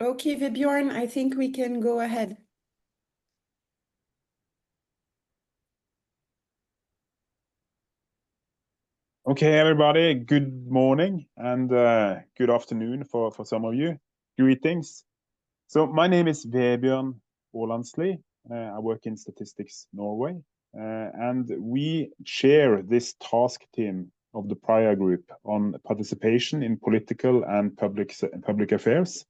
Okay, Vebjorn, I think we can go ahead. Okay, everybody, good morning and good afternoon for some of you. Greetings. So my name is Vebjørn Ålandsli. I work in Statistics Norway, and we share this task team of the Praia Group on participation in political and public affairs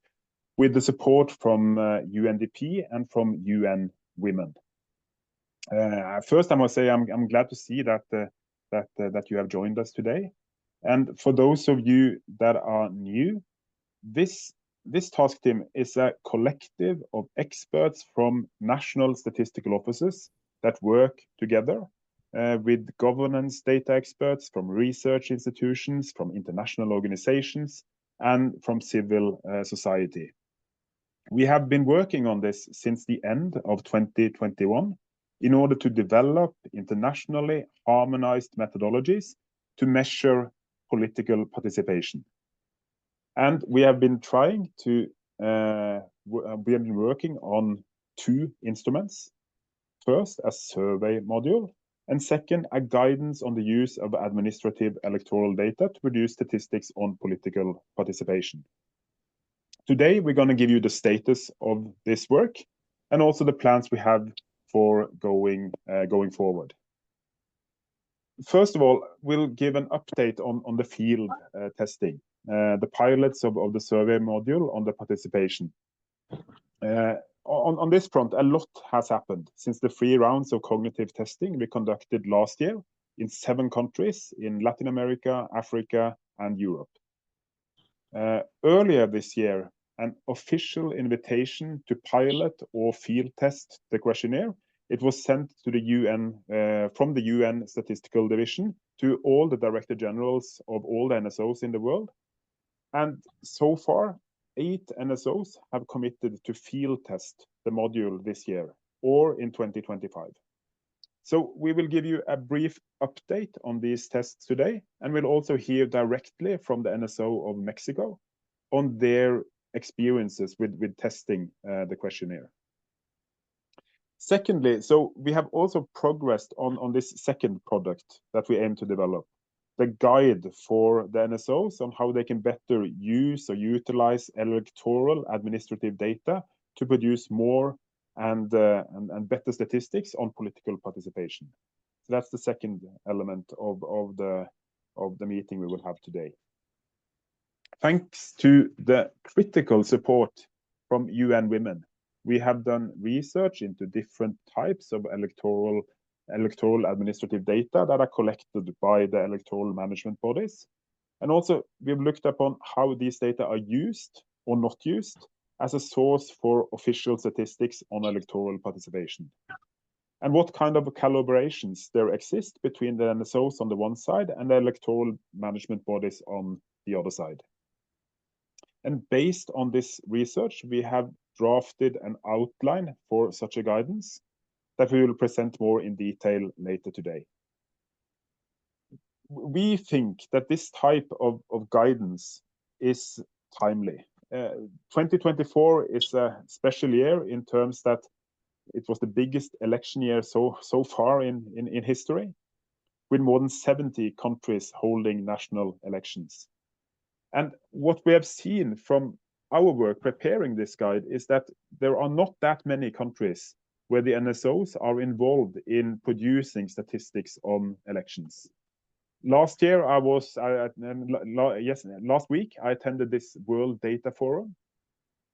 with the support from UNDP and from UN Women. First, I must say I'm glad to see that you have joined us today. And for those of you that are new, this task team is a collective of experts from national statistical offices that work together with governance data experts from research institutions, from international organizations, and from civil society. We have been working on this since the end of 2021 in order to develop internationally harmonized methodologies to measure political participation. And we have been trying to, we have been working on two instruments. First, a survey module, and second, a guidance on the use of administrative electoral data to produce statistics on political participation. Today, we're going to give you the status of this work and also the plans we have for going forward. First of all, we'll give an update on the field testing, the pilots of the survey module on the participation. On this front, a lot has happened since the 3 rounds of cognitive testing we conducted last year in 7 countries in Latin America, Africa, and Europe. Earlier this year, an official invitation to pilot or field test the questionnaire. It was sent to the UN from the UN Statistical Division to all the Director Generals of all the NSOs in the world. And so far, 8 NSOs have committed to field test the module this year or in 2025. So we will give you a brief update on these tests today, and we'll also hear directly from the NSO of Mexico on their experiences with testing the questionnaire. Secondly, so we have also progressed on this second product that we aim to develop, the guide for the NSOs on how they can better use or utilize electoral administrative data to produce more and better statistics on political participation. So that's the second element of the meeting we will have today. Thanks to the critical support from UN Women, we have done research into different types of electoral administrative data that are collected by the electoral management bodies. And also, we've looked upon how these data are used or not used as a source for official statistics on electoral participation. And what kind of collaborations there exist between the NSOs on the one side and the electoral management bodies on the other side. And based on this research, we have drafted an outline for such a guidance that we will present more in detail later today. We think that this type of guidance is timely. 2024 is a special year in terms that it was the biggest election year so far in history, with more than 70 countries holding national elections. And what we have seen from our work preparing this guide is that there are not that many countries where the NSOs are involved in producing statistics on elections. Last year, last week, I attended this World Data Forum,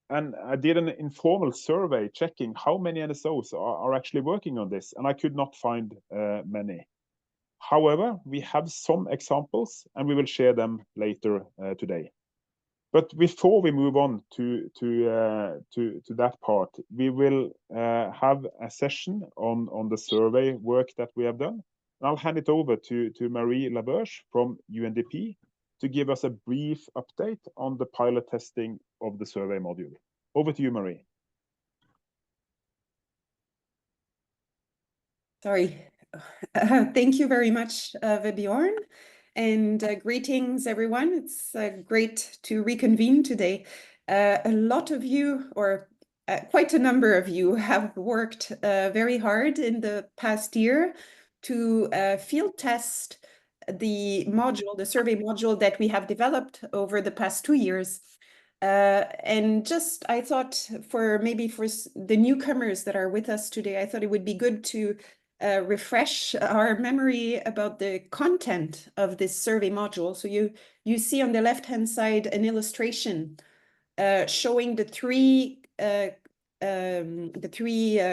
and I did an informal survey checking how many NSOs are actually working on this, and I could not find many. However, we have some examples, and we will share them later today. But before we move on to that part, we will have a session on the survey work that we have done. And I'll hand it over to Marie Laberge from UNDP to give us a brief update on the pilot testing of the survey module. Over to you, Marie. Sorry. Thank you very much, Vebjorn, and greetings, everyone. It's great to reconvene today. A lot of you, or quite a number of you, have worked very hard in the past year to field test the module, the survey module that we have developed over the past 2 years. And just, I thought for the newcomers that are with us today, I thought it would be good to refresh our memory about the content of this survey module. So you see on the left-hand side an illustration showing the three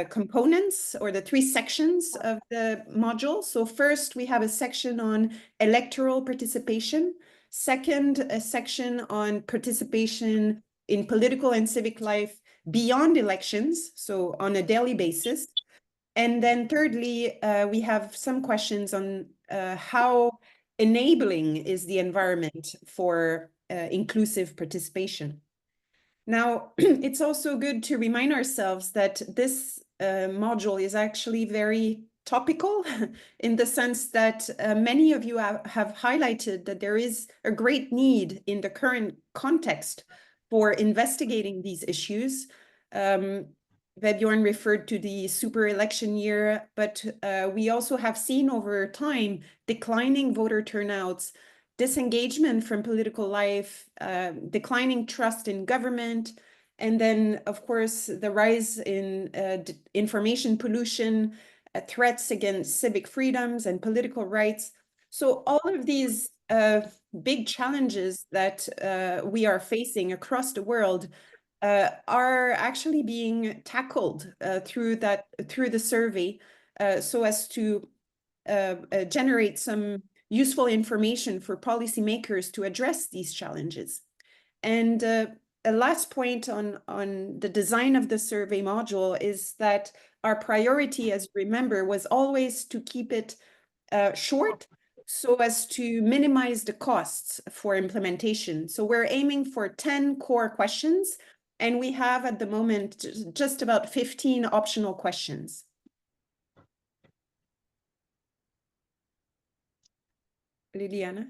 components or the three sections of the module. So first, we have a section on electoral participation. Second, a section on participation in political and civic life beyond elections, so on a daily basis. And then thirdly, we have some questions on how enabling is the environment for inclusive participation. Now, it's also good to remind ourselves that this module is actually very topical in the sense that many of you have highlighted that there is a great need in the current context for investigating these issues. Vebjorn referred to the super election year, but we also have seen over time declining voter turnouts, disengagement from political life, declining trust in government, and then, of course, the rise in information pollution, threats against civic freedoms and political rights. So all of these big challenges that we are facing across the world are actually being tackled through the survey so as to generate some useful information for policymakers to address these challenges. And a last point on the design of the survey module is that our priority, as you remember, was always to keep it short so as to minimize the costs for implementation. So we're aiming for 10 core questions, and we have at the moment just about 15 optional questions. Liliana,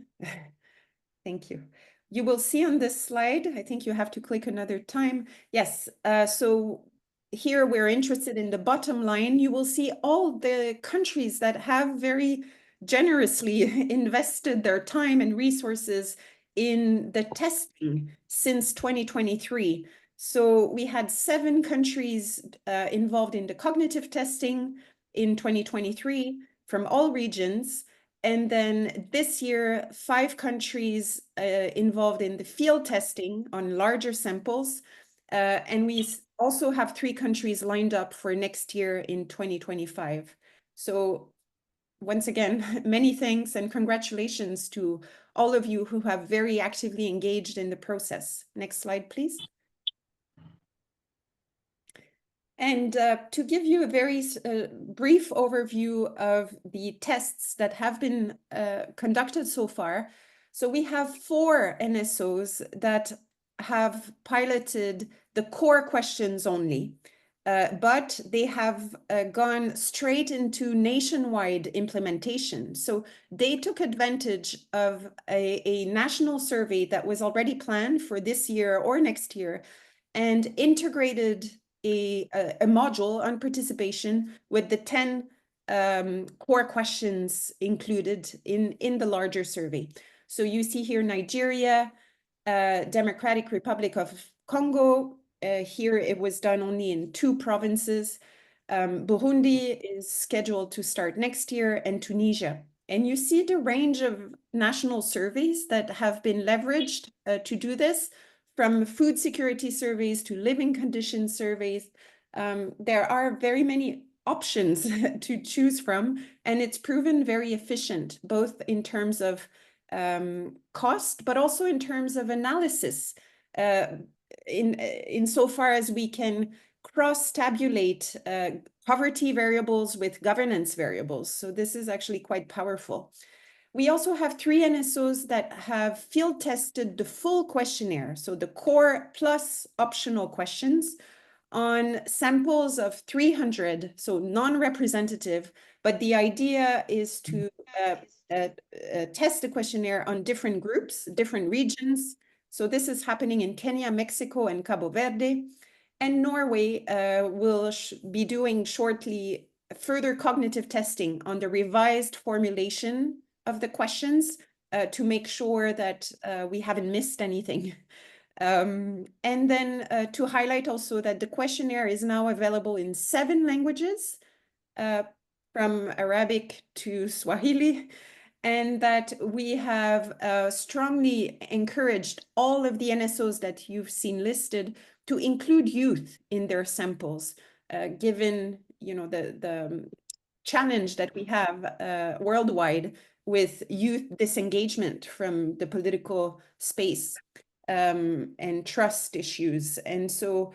thank you. You will see on this slide, I think you have to click another time. Yes, so here we're interested in the bottom line. You will see all the countries that have very generously invested their time and resources in the testing since 2023. So we had 7 countries involved in the cognitive testing in 2023 from all regions. And then this year, 5 countries involved in the field testing on larger samples. And we also have 3 countries lined up for next year in 2025. So once again, many thanks and congratulations to all of you who have very actively engaged in the process. Next slide, please. And to give you a very brief overview of the tests that have been conducted so far. So we have 4 NSOs that have piloted the core questions only, but they have gone straight into nationwide implementation. So they took advantage of a national survey that was already planned for this year or next year and integrated a module on participation with the 10 core questions included in the larger survey. So you see here Nigeria, Democratic Republic of Congo. Here it was done only in 2 provinces. Burundi is scheduled to start next year, and Tunisia. And you see the range of national surveys that have been leveraged to do this, from food security surveys to living condition surveys. There are very many options to choose from, and it's proven very efficient, both in terms of cost, but also in terms of analysis, in so far as we can cross-tabulate poverty variables with governance variables. So this is actually quite powerful. We also have 3 NSOs that have field tested the full questionnaire, so the core plus optional questions, on samples of 300, so non-representative, but the idea is to test the questionnaire on different groups, different regions, So this is happening in Kenya, Mexico, and Cabo Verde. And Norway will be doing shortly further cognitive testing on the revised formulation of the questions to make sure that we haven't missed anything. And then to highlight also that the questionnaire is now available in 7 languages, from Arabic to Swahili, and that we have strongly encouraged all of the NSOs that you've seen listed to include youth in their samples, given the challenge that we have worldwide with youth disengagement from the political space and trust issues. And so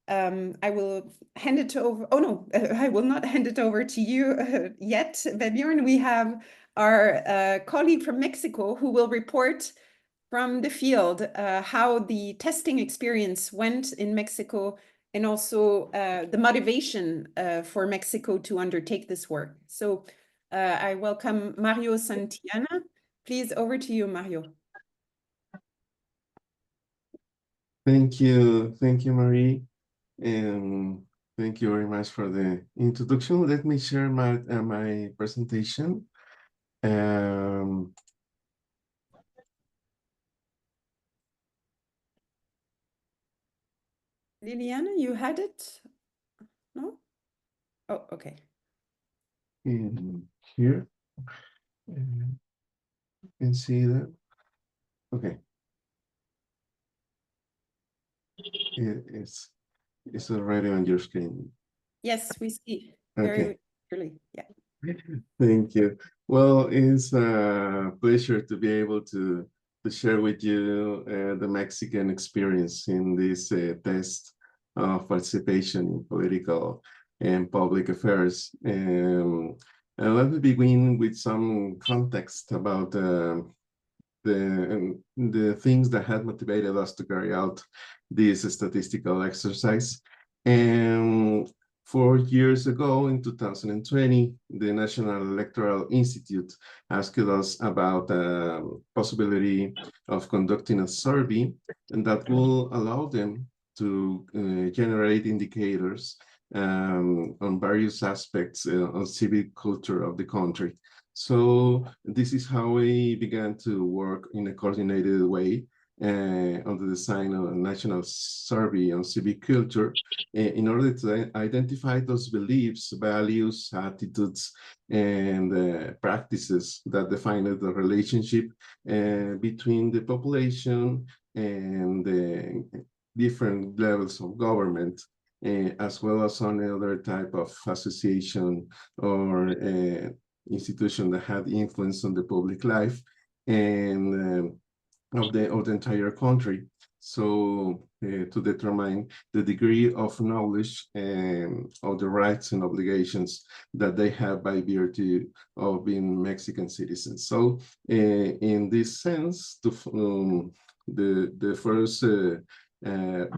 I will hand it over. Oh no, I will not hand it over to you yet, Vebjorn. We have our colleague from Mexico who will report from the field how the testing experience went in Mexico, and also the motivation for Mexico to undertake this work. So I welcome Mario Santillana. Please, over to you, Mario. Thank you, Marie, and thank you very much for the introduction. Let me share my presentation. Liliana, you had it? No? Oh, okay. In here, you can see that. Okay. It's already on your screen. Yes, we see Okay. very clearly. Yeah. Thank you. Well, it's a pleasure to be able to share with you the Mexican experience in this test of participation in political and public affairs. And let me begin with some context about the things that had motivated us to carry out this statistical exercise. And 4 years ago, in 2020, the National Electoral Institute asked us about the possibility of conducting a survey, and that will allow them to generate indicators on various aspects of civic culture of the country. So this is how we began to work in a coordinated way on the design of a national survey on civic culture in order to identify those beliefs, values, attitudes, and practices that define the relationship between the population and the different levels of government, as well as on other type of association or institution that had influence on the public life and of the entire country. So to determine the degree of knowledge of the rights and obligations that they have by virtue of being Mexican citizens. So in this sense, the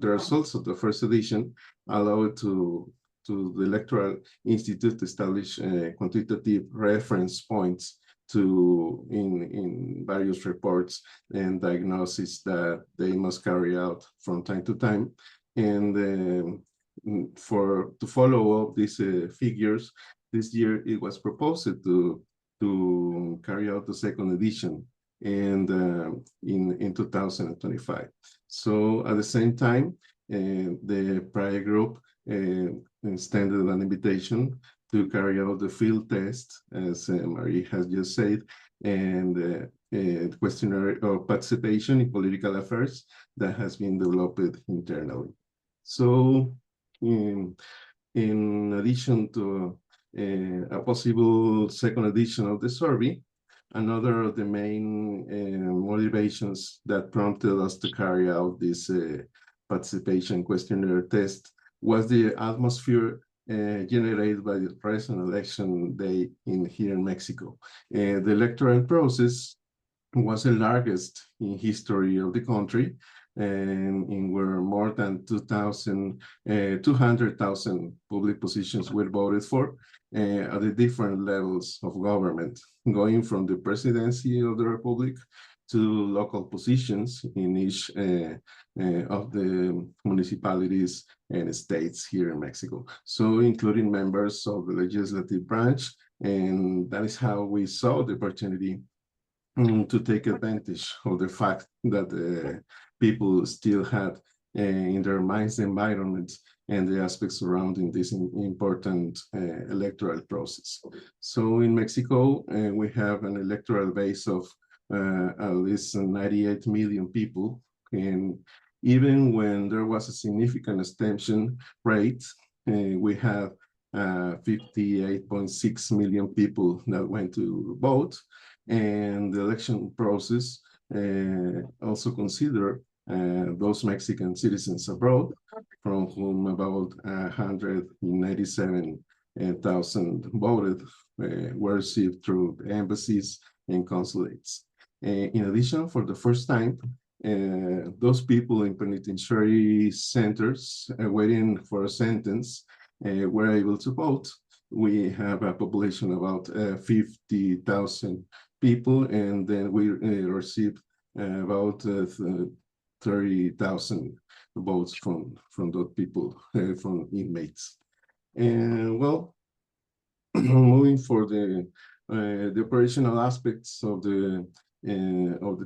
results of the first edition allowed to the Electoral Institute to establish quantitative reference points in various reports and diagnoses that they must carry out from time to time. And to follow up these figures, this year it was proposed to carry out the second edition and in 2025. So at the same time, the Praia Group extended an invitation to carry out the field test, as Marie has just said, and questionnaire of participation in political affairs that has been developed internally. So in addition to a possible second edition of the survey, another of the main motivations that prompted us to carry out this participation questionnaire test was the atmosphere generated by the present election day here in Mexico. The electoral process was the largest in history of the country, and in where more than 200,000 public positions were voted for at the different levels of government, going from the presidency of the Republic 2 local positions in each of the municipalities and states here in Mexico. So including members of the legislative branch, and that is how we saw the opportunity to take advantage of the fact that people still had in their minds the environment and the aspects surrounding this important electoral process. So in Mexico, we have an electoral base of at least 98 million people. And even when there was a significant abstention rate, we have 58.6 million people that went to vote. And the election process also consider those Mexican citizens abroad, from whom about 197,000 voted were received through the embassies and consulates. In addition, for the first time, those people in penitentiary centers waiting for a sentence were able to vote. We have a population about 50,000 people, and then we received about 30,000 votes from those people, from inmates. And well, moving for the operational aspects of the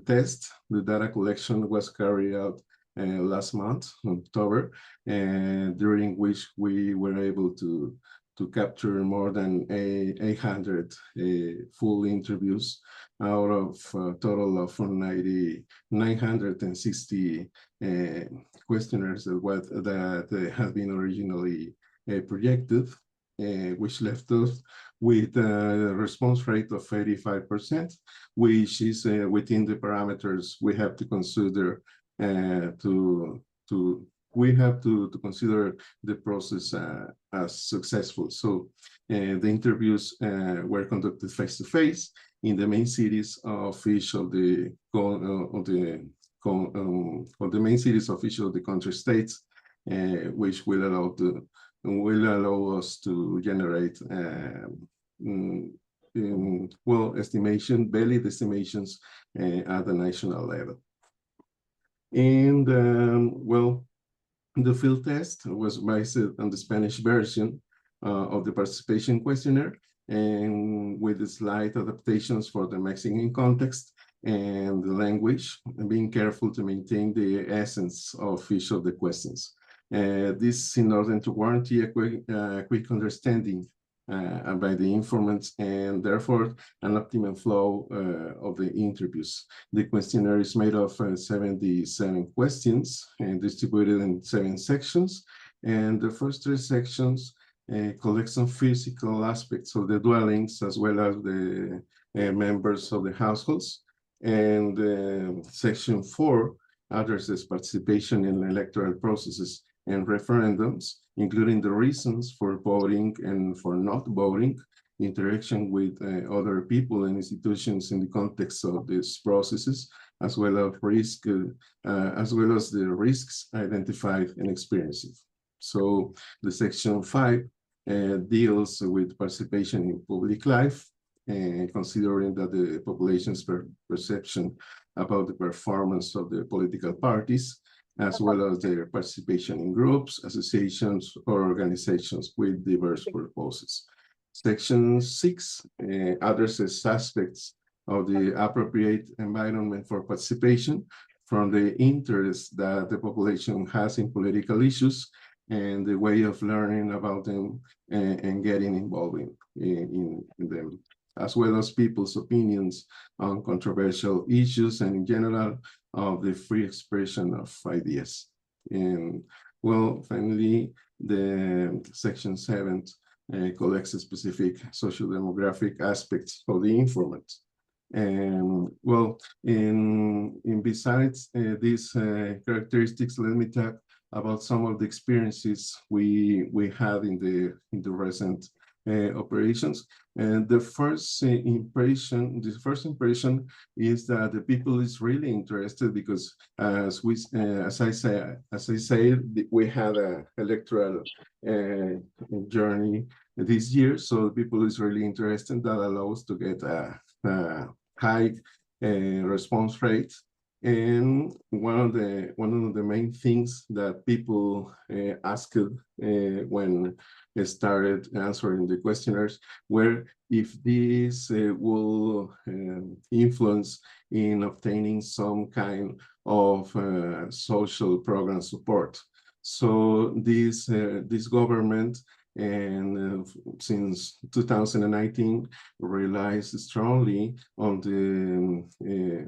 test, the data collection was carried out last month, October, and during which we were able to capture more than 800 full interviews out of a total of 960 questionnaires that had been originally projected, which left us with a response rate of 85%, which is within the parameters we have to consider we have to consider the process as successful. So the interviews were conducted face-to-face in the main cities of each of the main cities of each of the country states, which will allow us to generate valid estimations at the national level. And the field test was based on the Spanish version of the participation questionnaire, and with the slight adaptations for the Mexican context and the language, and being careful to maintain the essence of each of the questions. This in order to guarantee a quick understanding by the informants, and therefore an optimum flow of the interviews. The questionnaire is made of 77 questions and distributed in 7 sections. And the first 3 sections collect some physical aspects of the dwellings, as well as the members of the households. And section 4 addresses participation in electoral processes and referendums, including the reasons for voting and for not voting, interaction with other people and institutions in the context of these processes, as well as the risks identified and experienced. So the section 5 deals with participation in public life, considering that the population's perception about the performance of the political parties, as well as their participation in groups, associations, or organizations with diverse purposes. Section 6 addresses aspects of the appropriate environment for participation, from the interest that the population has in political issues and the way of learning about them and getting involved in them, as well as people's opinions on controversial issues and in general of the free expression of ideas. And well, finally, the section 7 collects specific social demographic aspects of the informant. And well, besides these characteristics, let me talk about some of the experiences we had in the recent operations. And the first impression is that the people is really interested, because as I say, we had an electoral journey this year, so people is really interested. That allows to get a high response rate. And one of the main things that people asked when they started answering the questionnaires were if this will influence in obtaining some kind of social program support. So this government, and since 2019, relies strongly on the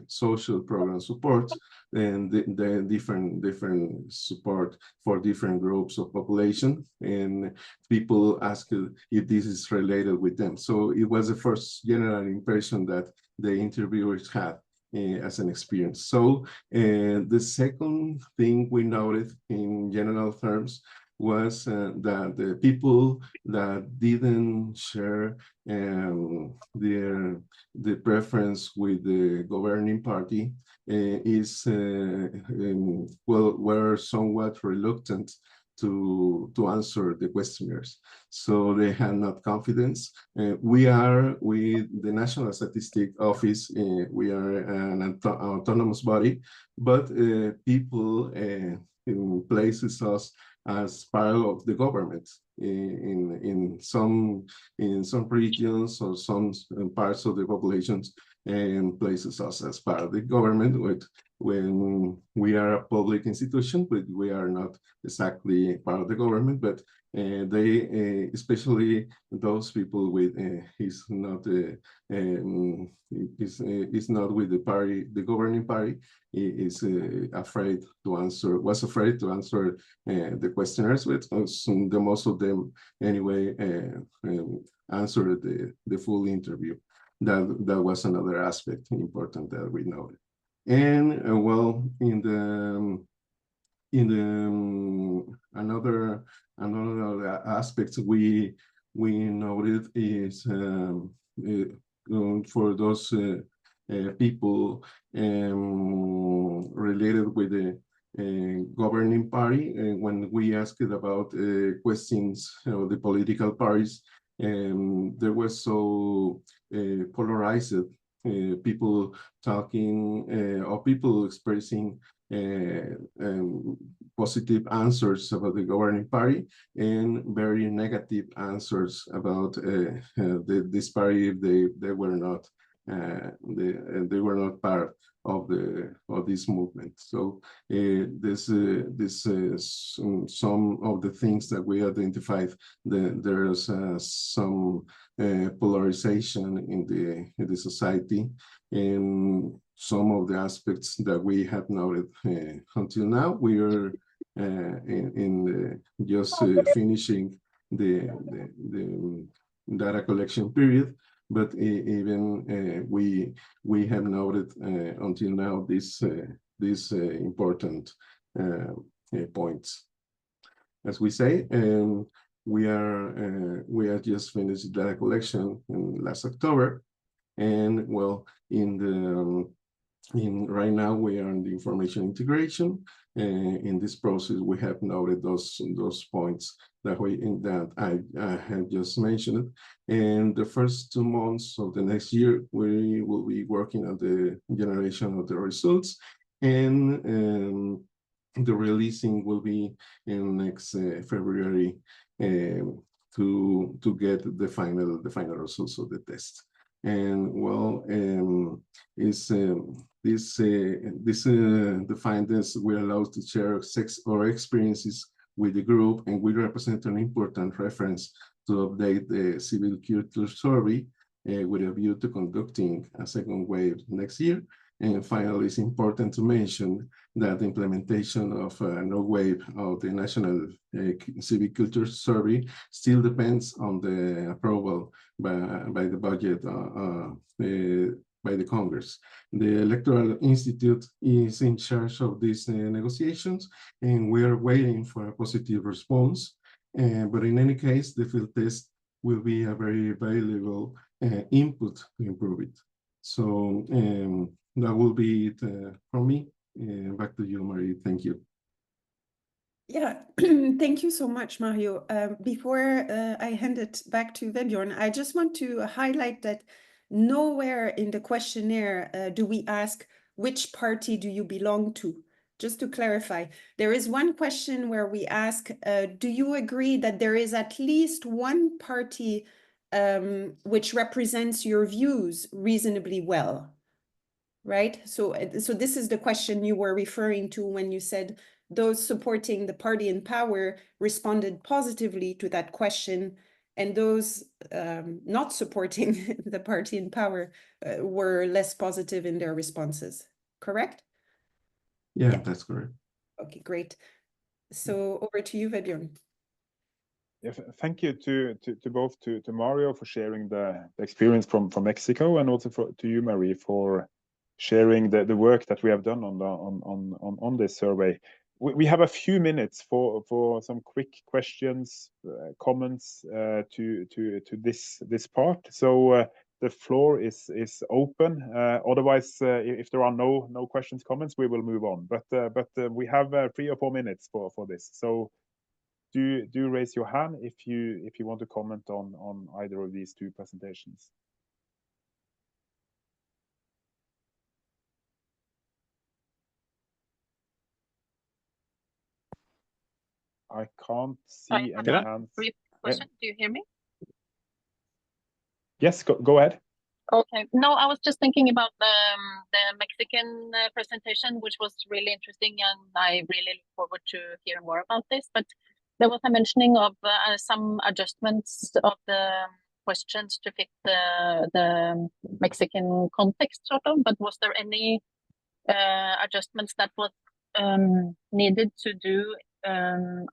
social program support and the different support for different groups of population, and people ask if this is related with them. So it was the first general impression that the interviewers had as an experience. So the second thing we noted in general terms was that the people that didn't share the preference with the governing party were somewhat reluctant to answer the questionnaires. So they had not confidence. We are with the National Statistic Office. We are an autonomous body, but people places us as part of the government in some regions or some parts of the populations, and places us as part of the government when we are a public institution, but we are not exactly part of the government. But they, especially those people with is not with the party, the governing party, was afraid to answer the questionnaires, but the most of them anyway answered the full interview. That was another aspect important that we noted. And well, another aspect we noted is for those people related with the governing party, when we asked about questions of the political parties, there was so polarized people talking or people expressing positive answers about the governing party and very negative answers about this party if they were not they were not part of this movement. So this some of the things that we identified. There's some polarization in the society, and some of the aspects that we have noted until now. We are just finishing the data collection period, but even we have noted until now these important points. As we say, we are just finished data collection in last October, and well, right now we are in the information integration. In this process, we have noted those points that I have just mentioned. And the first 2 months of the next year, we will be working on the generation of the results, and the releasing will be in next February to get the final results of the test. And well, the findings will allow us to share our experiences with the group, and will represent an important reference to update the civil culture survey with a view to conducting a second wave next year. And finally, it's important to mention that the implementation of no wave of the National Civic Culture Survey still depends on the approval by the budget by the Congress. The Electoral Institute is in charge of these negotiations, and we are waiting for a positive response. But in any case, the field test will be a very valuable input to improve it. So that will be it from me. Back to you, Marie. Thank you. Yeah, thank you so much, Mario. Before I hand it back to Vebjorn, I just want to highlight that nowhere in the questionnaire do we ask which party do you belong to. Just to clarify, there is one question where we ask, do you agree that there is at least one party which represents your views reasonably well, right? So this is the question you were referring to when you said those supporting the party in power responded positively to that question, and those not supporting the party in power were less positive in their responses, correct? Yeah, that's correct. Okay, great. So over to you, Vebjorn. Yeah, thank you to both to Mario for sharing the experience from Mexico, and also to you, Marie, for sharing the work that we have done on this survey. We have a few minutes for some quick questions, comments to this part. So the floor is open. Otherwise, if there are no questions, comments, we will move on. But we have 3 or 4 minutes for this. So do raise your hand if you want to comment on either of these 2 presentations. I can't see any hands. Brief question. Do you hear me? Yes, go ahead. Okay. No, I was just thinking about the Mexican presentation, which was really interesting, and I really look forward to hear more about this. But there was a mentioning of some adjustments of the questions to fit the Mexican context, sort of. But was there any adjustments that was needed to do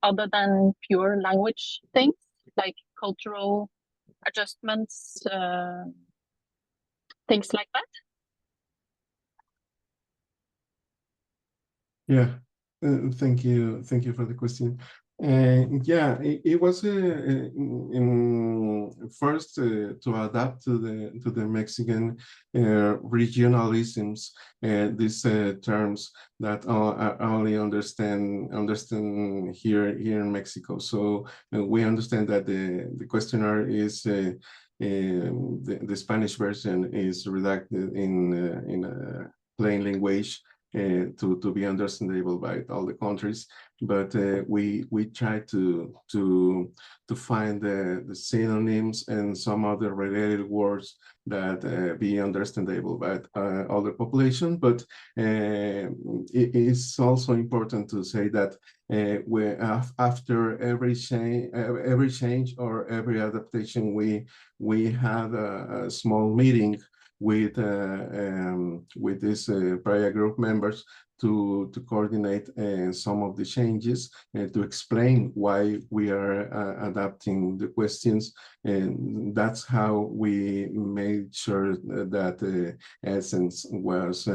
other than pure language things, like cultural adjustments, things like that? Yeah, thank you for the question. Yeah, it was first to adapt to the Mexican regionalisms, these terms that are only understand here in Mexico. So we understand that the questionnaire is the Spanish version is redacted in a plain language. To be understandable by all the countries, but we try to find the synonyms and some other related words that be understandable by all the population. But it is also important to say that after every change or every adaptation, we have a small meeting with this Praia Group members to coordinate some of the changes and to explain why we are adapting the questions, and that's how we made sure that the essence was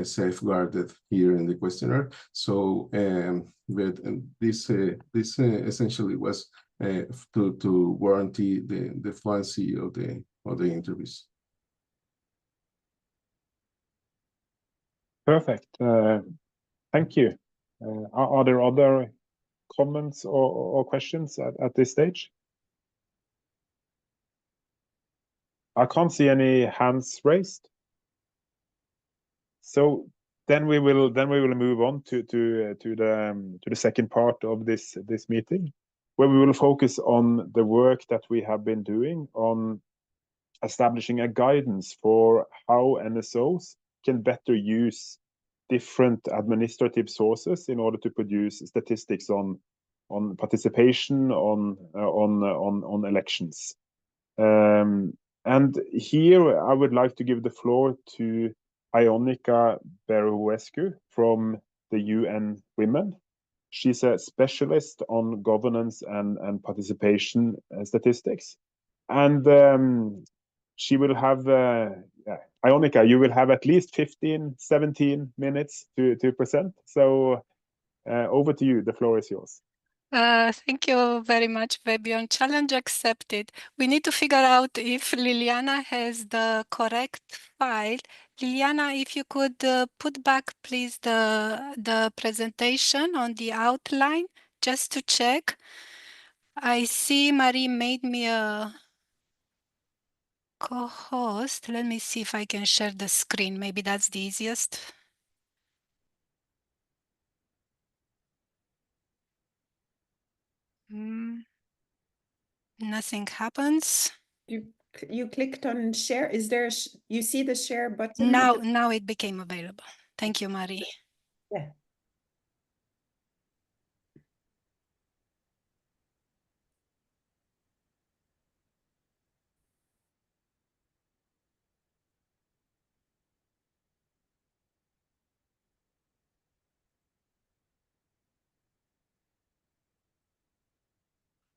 safeguarded here in the questionnaire. So but this essentially was to guarantee the fluency of the interviews. Perfect. Thank you. Are there other comments or questions at this stage? I can't see any hands raised. So then we will move on to the second part of this meeting, where we will focus on the work that we have been doing on establishing a guidance for how NSOs can better use different administrative sources in order to produce statistics on participation on elections. And here I would like to give the floor to Ionica Beruescu from the UN Women. She's a specialist on governance and participation statistics. And she will have, Ionica, you will have at least 15, 17 minutes to present. So over to you, the floor is yours. Thank you very much, Vebjorn. Challenge accepted. We need to figure out if Liliana has the correct file. Liliana, if you could put back, please, the presentation on the outline, just to check. I see Marie made me a co-host. Let me see if I can share the screen. Maybe that's the easiest. Nothing happens. You clicked on share. Is there you see the share button? Now it became available. Thank you, Marie. Yeah.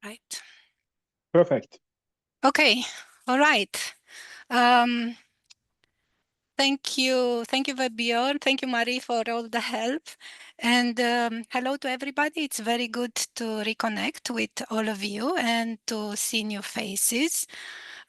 Right. Perfect. Okay. All right. Thank you, Björn. Thank you, Marie, for all the help. And hello to everybody. It's very good to reconnect with all of you and to see new faces.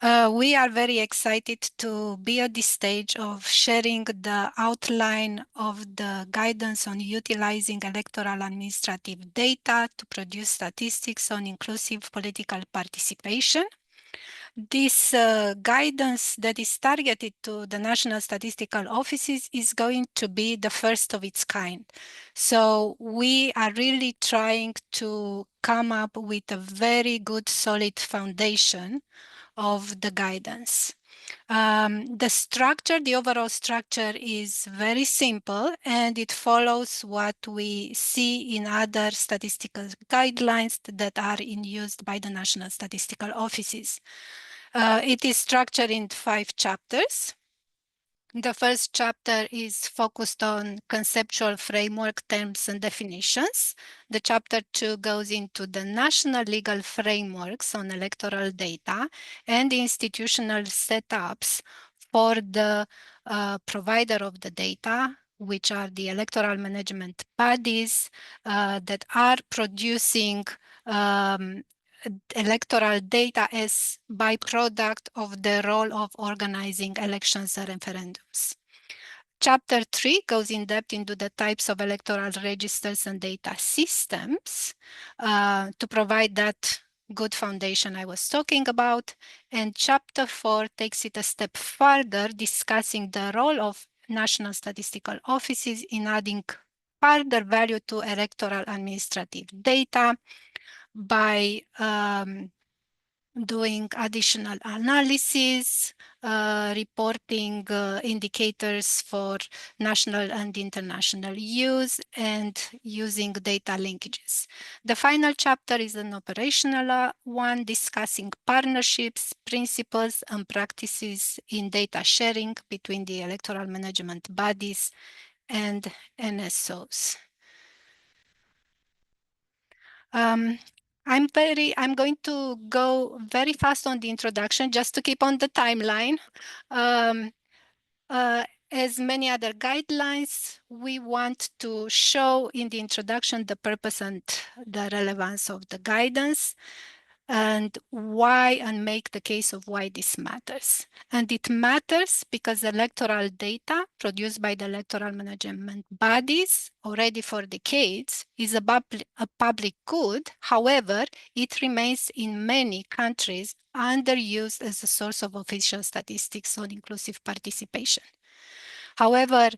We are very excited to be at this stage of sharing the outline of the guidance on utilizing electoral administrative data to produce statistics on inclusive political participation. This guidance that is targeted to the national statistical offices is going to be the first of its kind. So we are really trying to come up with a very good solid foundation of the guidance. The overall structure is very simple and it follows what we see in other statistical guidelines that are in use by the national statistical offices. It is structured in 5 chapters. The first chapter is focused on conceptual framework, terms, and definitions. The chapter 2 goes into the national legal frameworks on electoral data and the institutional setups for the provider of the data, which are the electoral management bodies that are producing electoral data as byproduct of the role of organizing elections and referendums. Chapter 3 goes in depth into the types of electoral registers and data systems to provide that good foundation I was talking about. And chapter 4 takes it a step further, discussing the role of national statistical offices in adding further value to electoral administrative data by doing additional analysis, reporting indicators for national and international use, and using data linkages. The final chapter is an operational one discussing partnerships, principles, and practices in data sharing between the electoral management bodies and NSOs. I'm going to go very fast on the introduction just to keep on the timeline. As many other guidelines, we want to show in the introduction the purpose and the relevance of the guidance and why, and make the case of why this matters. And it matters because electoral data produced by the electoral management bodies already for decades is a public good. However, it remains in many countries underused as a source of official statistics on inclusive participation. However,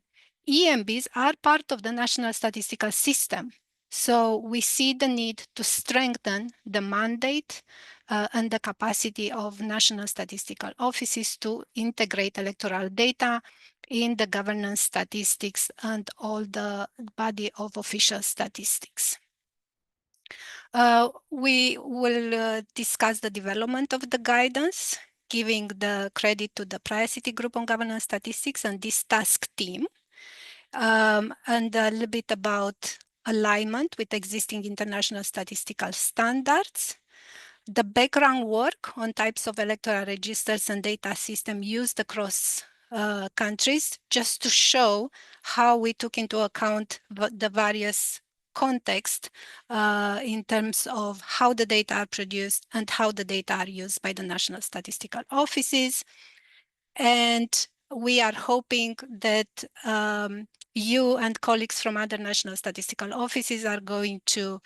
EMBs are part of the national statistical system. So we see the need to strengthen the mandate and the capacity of national statistical offices to integrate electoral data in the governance statistics and all the body of official statistics. We will discuss the development of the guidance, giving the credit to the Praia Group on governance statistics and this task team. And a little bit about alignment with existing international statistical standards, the background work on types of electoral registers and data system used across countries, just to show how we took into account the various context in terms of how the data are produced and how the data are used by the national statistical offices. And we are hoping that you and colleagues from other national statistical offices are going to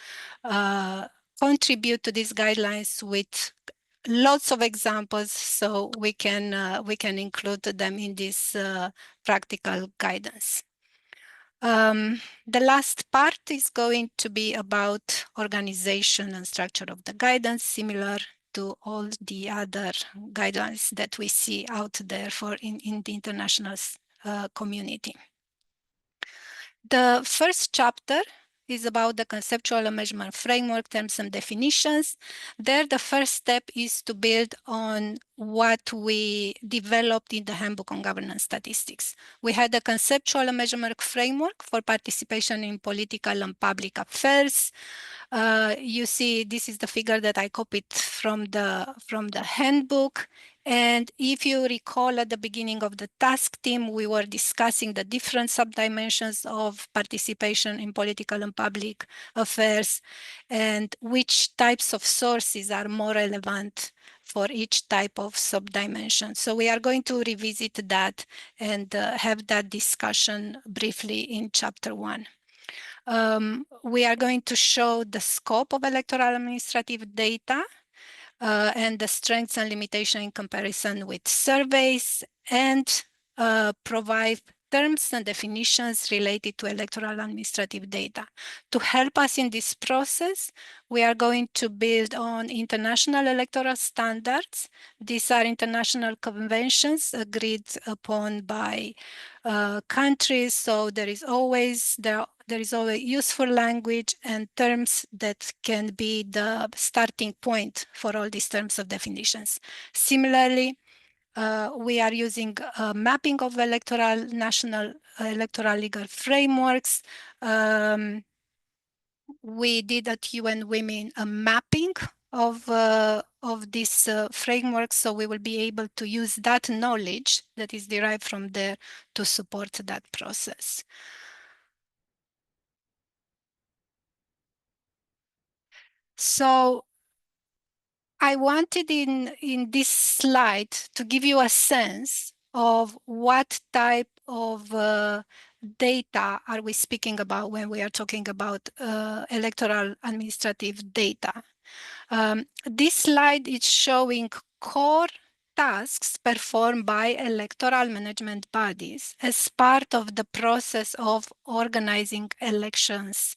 contribute to these guidelines with lots of examples, so we can include them in this practical guidance. The last part is going to be about organization and structure of the guidance, similar to all the other guidelines that we see out there in the international community. The first chapter is about the conceptual and measurement framework, terms and definitions. There, the first step is to build on what we developed in the Handbook on Governance Statistics. We had a conceptual and measurement framework for participation in political and public affairs. You see, this is the figure that I copied from the handbook. And if you recall, at the beginning of the task team, we were discussing the different subdimensions of participation in political and public affairs and which types of sources are more relevant for each type of subdimension. So we are going to revisit that and have that discussion briefly in chapter 1. We are going to show the scope of electoral administrative data and the strengths and limitations in comparison with surveys, and provide terms and definitions related to electoral administrative data. To help us in this process, we are going to build on international electoral standards. These are international conventions agreed upon by countries, so there is always useful language and terms that can be the starting point for all these terms of definitions. Similarly, we are using a mapping of national electoral legal frameworks. We did at UN Women a mapping of this framework, so we will be able to use that knowledge that is derived from there to support that process. So I wanted in this slide to give you a sense of what type of data are we speaking about when we are talking about electoral administrative data. This slide is showing core tasks performed by electoral management bodies as part of the process of organizing elections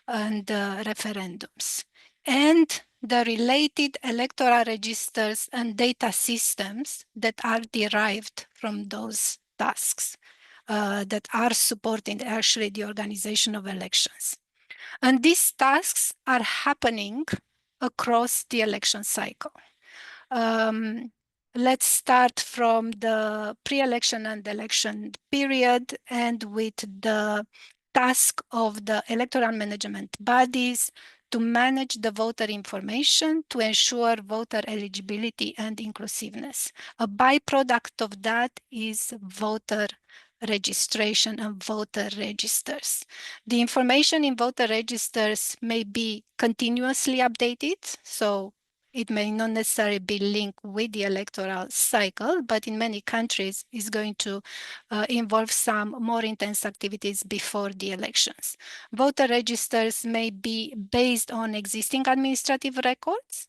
and referendums, and the related electoral registers and data systems that are derived from those tasks that are supporting actually the organization of elections. And these tasks are happening across the election cycle. Let's start from the pre-election and election period, and with the task of the electoral management bodies to manage the voter information to ensure voter eligibility and inclusiveness. A byproduct of that is voter registration and voter registers. The information in voter registers may be continuously updated, so it may not necessarily be linked with the electoral cycle, but in many countries is going to involve some more intense activities before the elections. Voter registers may be based on existing administrative records.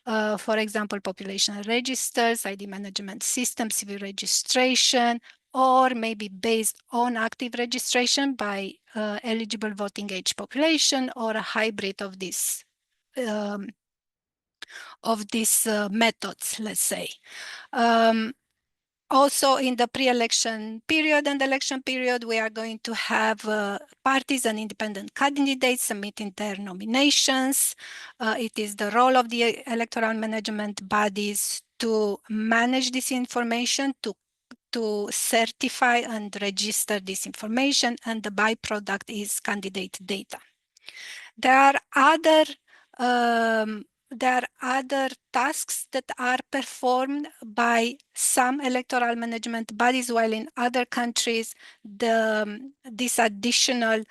For example, population registers, ID management system, civil registration, or maybe based on active registration by eligible voting age population, or a hybrid of these methods, let's say. Also, in the pre-election period and election period, we are going to have parties and independent candidates submitting their nominations. It is the role of the electoral management bodies to manage this information, to certify and register this information, and the byproduct is candidate data. There are other tasks that are performed by some electoral management bodies, while in other countries, this additional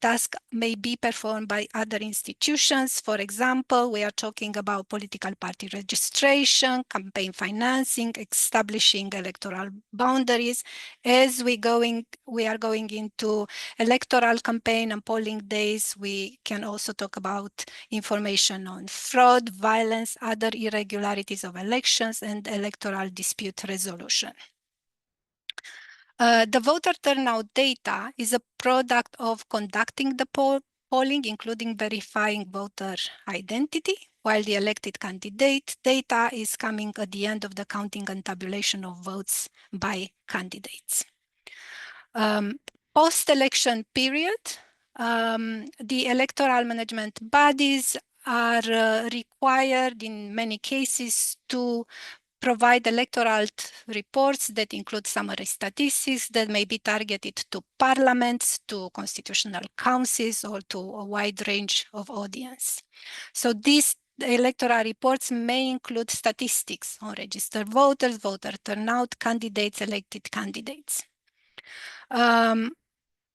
task may be performed by other institutions. For example, we are talking about political party registration, campaign financing, establishing electoral boundaries. As we are going into electoral campaign and polling days, we can also talk about information on fraud, violence, other irregularities of elections, and electoral dispute resolution. The voter turnout data is a product of conducting the polling, including verifying voter identity, while the elected candidate data is coming at the end of the counting and tabulation of votes by candidates. Post-election period, the electoral management bodies are required in many cases to provide electoral reports that include summary statistics that may be targeted to parliaments, to constitutional councils, or to a wide range of audience. So these electoral reports may include statistics on registered voters, voter turnout, candidates, elected candidates.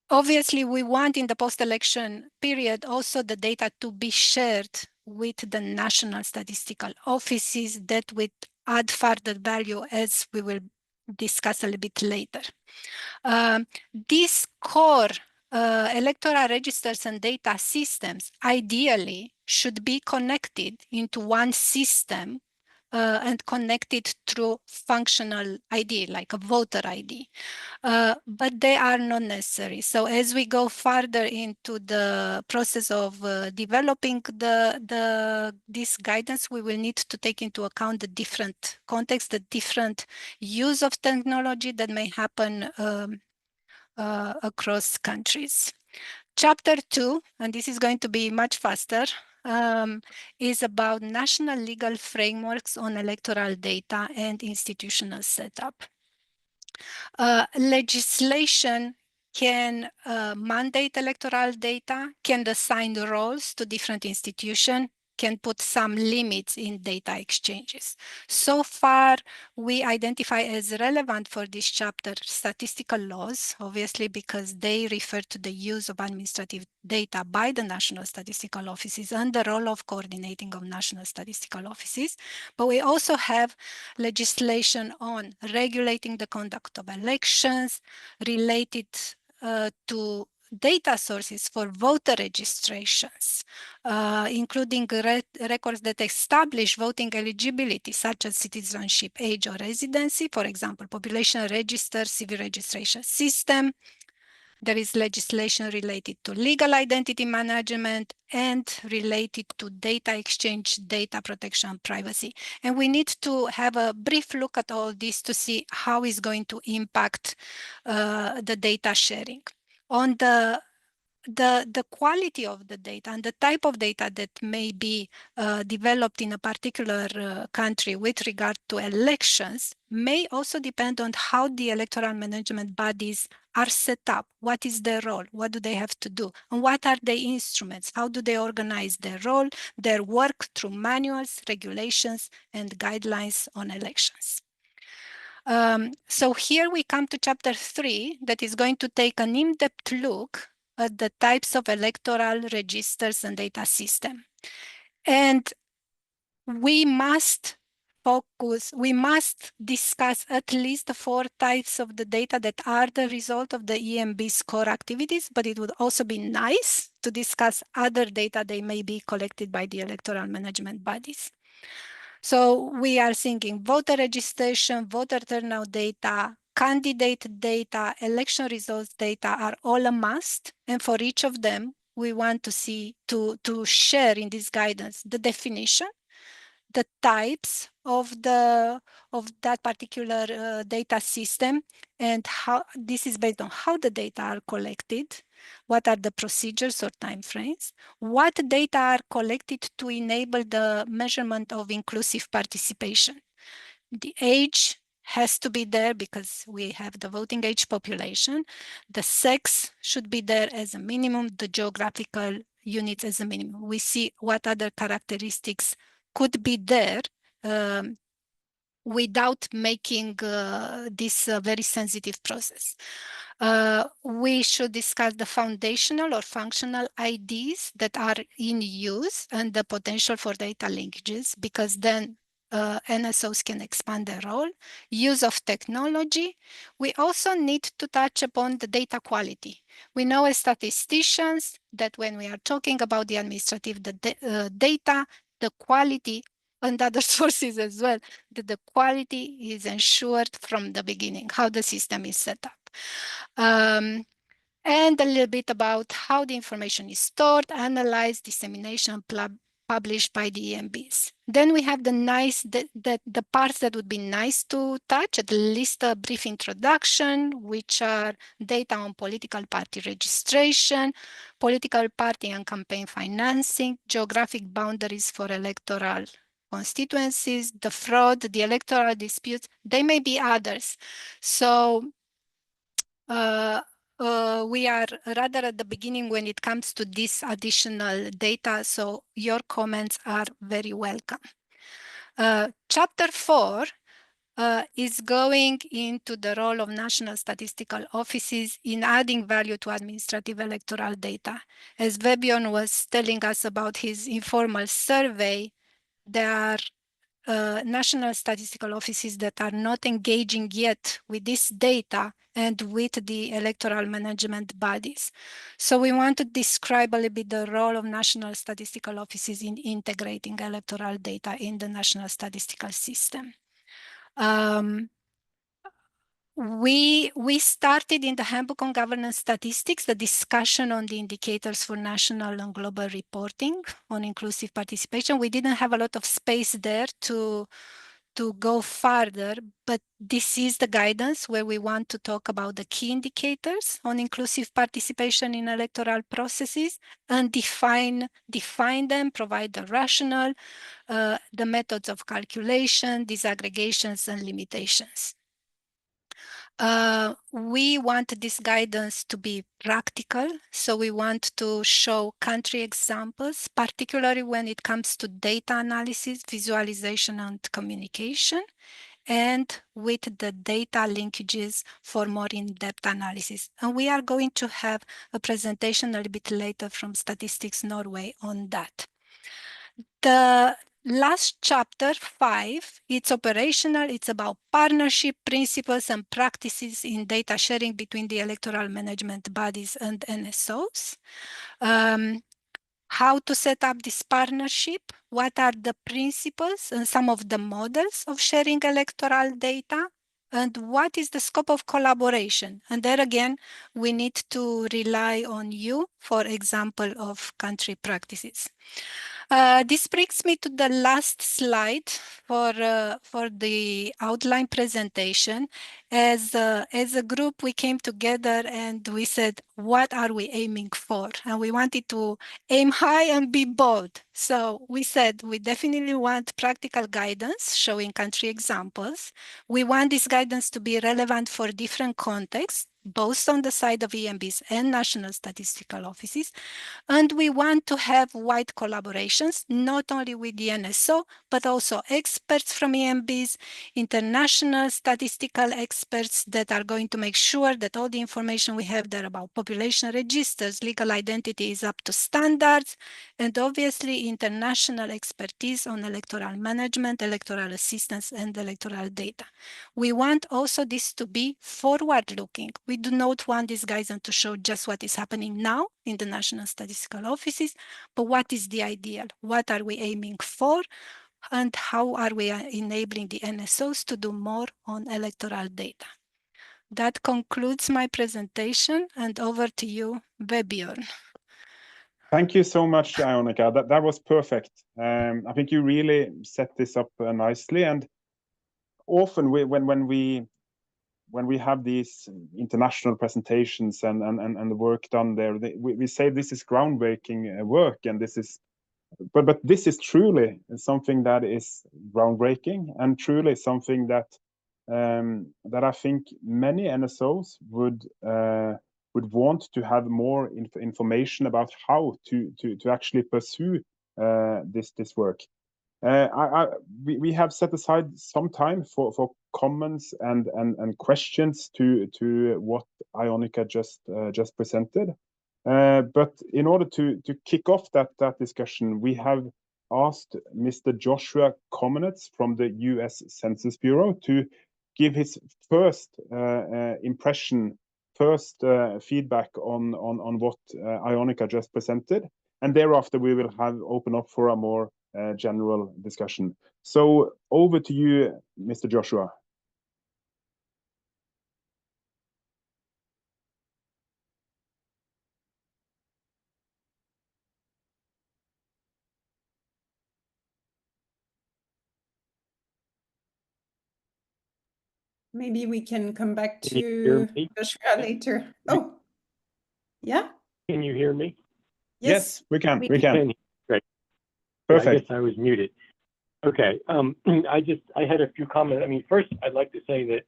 Obviously, we want in the post-election period also the data to be shared with the national statistical offices that would add further value, as we will discuss a little bit later. These core electoral registers and data systems ideally should be connected into one system and connected through functional ID, like a voter ID. But they are not necessary. So as we go further into the process of developing this guidance, we will need to take into account the different context, the different use of technology that may happen across countries. Chapter 2, and this is going to be much faster, is about national legal frameworks on electoral data and institutional setup. Legislation can mandate electoral data, can assign roles to different institutions, can put some limits in data exchanges. So far, we identify as relevant for this chapter statistical laws, obviously because they refer to the use of administrative data by the national statistical offices and the role of coordinating of national statistical offices. But we also have legislation on regulating the conduct of elections related to data sources for voter registrations, including records that establish voting eligibility, such as citizenship, age, or residency, for example, population register, civil registration system. There is legislation related to legal identity management and related to data exchange, data protection, privacy. And we need to have a brief look at all this to see how it's going to impact the data sharing. On the quality of the data and the type of data that may be developed in a particular country with regard to elections may also depend on how the electoral management bodies are set up. What is their role? What do they have to do? And what are the instruments? How do they organize their role, their work through manuals, regulations, and guidelines on elections? So here we come to chapter 3 that is going to take an in-depth look at the types of electoral registers and data system. And we must discuss at least 4 types of the data that are the result of the EMB's core activities, but it would also be nice to discuss other data that may be collected by the electoral management bodies. So we are thinking voter registration, voter turnout data, candidate data, election results data are all a must. And for each of them, we want to share in this guidance the definition, the types of that particular data system, and how this is based on how the data are collected, what are the procedures or timeframes, what data are collected to enable the measurement of inclusive participation. The age has to be there because we have the voting age population. The sex should be there as a minimum, the geographical units as a minimum. We see what other characteristics could be there without making this a very sensitive process. We should discuss the foundational or functional IDs that are in use and the potential for data linkages, because then NSOs can expand their role. Use of technology. We also need to touch upon the data quality. We know as statisticians that when we are talking about the administrative data, the quality and other sources as well, that the quality is ensured from the beginning, how the system is set up. And a little bit about how the information is stored, analyzed, dissemination, published by the EMBs. Then we have the parts that would be nice to touch, at least a brief introduction, which are data on political party registration, political party and campaign financing, geographic boundaries for electoral constituencies, the fraud, the electoral disputes. They may be others. So we are rather at the beginning when it comes to this additional data, so your comments are very welcome. Chapter 4 is going into the role of national statistical offices in adding value to administrative electoral data. As Vebjorn was telling us about his informal survey, there are national statistical offices that are not engaging yet with this data and with the electoral management bodies. So we want to describe a little bit the role of national statistical offices in integrating electoral data in the national statistical system. We started in the Handbook on Governance Statistics, the discussion on the indicators for national and global reporting on inclusive participation. We didn't have a lot of space there to go further, but this is the guidance where we want to talk about the key indicators on inclusive participation in electoral processes and define them, provide the rationale, the methods of calculation, disaggregations, and limitations. We want this guidance to be practical, so we want to show country examples, particularly when it comes to data analysis, visualization, and communication, and with the data linkages for more in-depth analysis. And we are going to have a presentation a little bit later from Statistics Norway on that. The last chapter, 5, it's operational. It's about partnership principles and practices in data sharing between the electoral management bodies and NSOs. How to set up this partnership, what are the principles and some of the models of sharing electoral data, and what is the scope of collaboration. And there again, we need to rely on you for example of country practices. This brings me to the last slide for the outline presentation. As a group, we came together and we said, what are we aiming for? And we wanted to aim high and be bold. So we said, we definitely want practical guidance showing country examples. We want this guidance to be relevant for different contexts, both on the side of EMBs and national statistical offices. And we want to have wide collaborations, not only with the NSO, but also experts from EMBs, international statistical experts that are going to make sure that all the information we have there about population registers, legal identity is up to standards, and obviously international expertise on electoral management, electoral assistance, and electoral data. We want also this to be forward-looking. We do not want this guidance to show just what is happening now in the national statistical offices, but what is the ideal? What are we aiming for? And how are we enabling the NSOs to do more on electoral data? That concludes my presentation, and over to you, Vebjorn. Thank you so much, Ionica. That was perfect. I think you really set this up nicely. And often when we have these international presentations and the work done there, we say this is groundbreaking work, and this is, but this is truly something that is groundbreaking and truly something that I think many NSOs would want to have more information about how to actually pursue this work. We have set aside some time for comments and questions to what Ionica just presented. But in order to kick off that discussion, we have asked Mr. Joshua Comenetz from the U.S. Census Bureau to give his first impression, first feedback on what Ionica just presented, and thereafter we will open up for a more general discussion. So over to you, Mr. Joshua. Maybe we can come back Can you hear to me? Joshua later. Oh, yeah. Can you hear me? Yes, we can. We Great. can. Yeah, I Perfect. guess I was muted. Okay. I had a few comments. I mean, first, I'd like to say that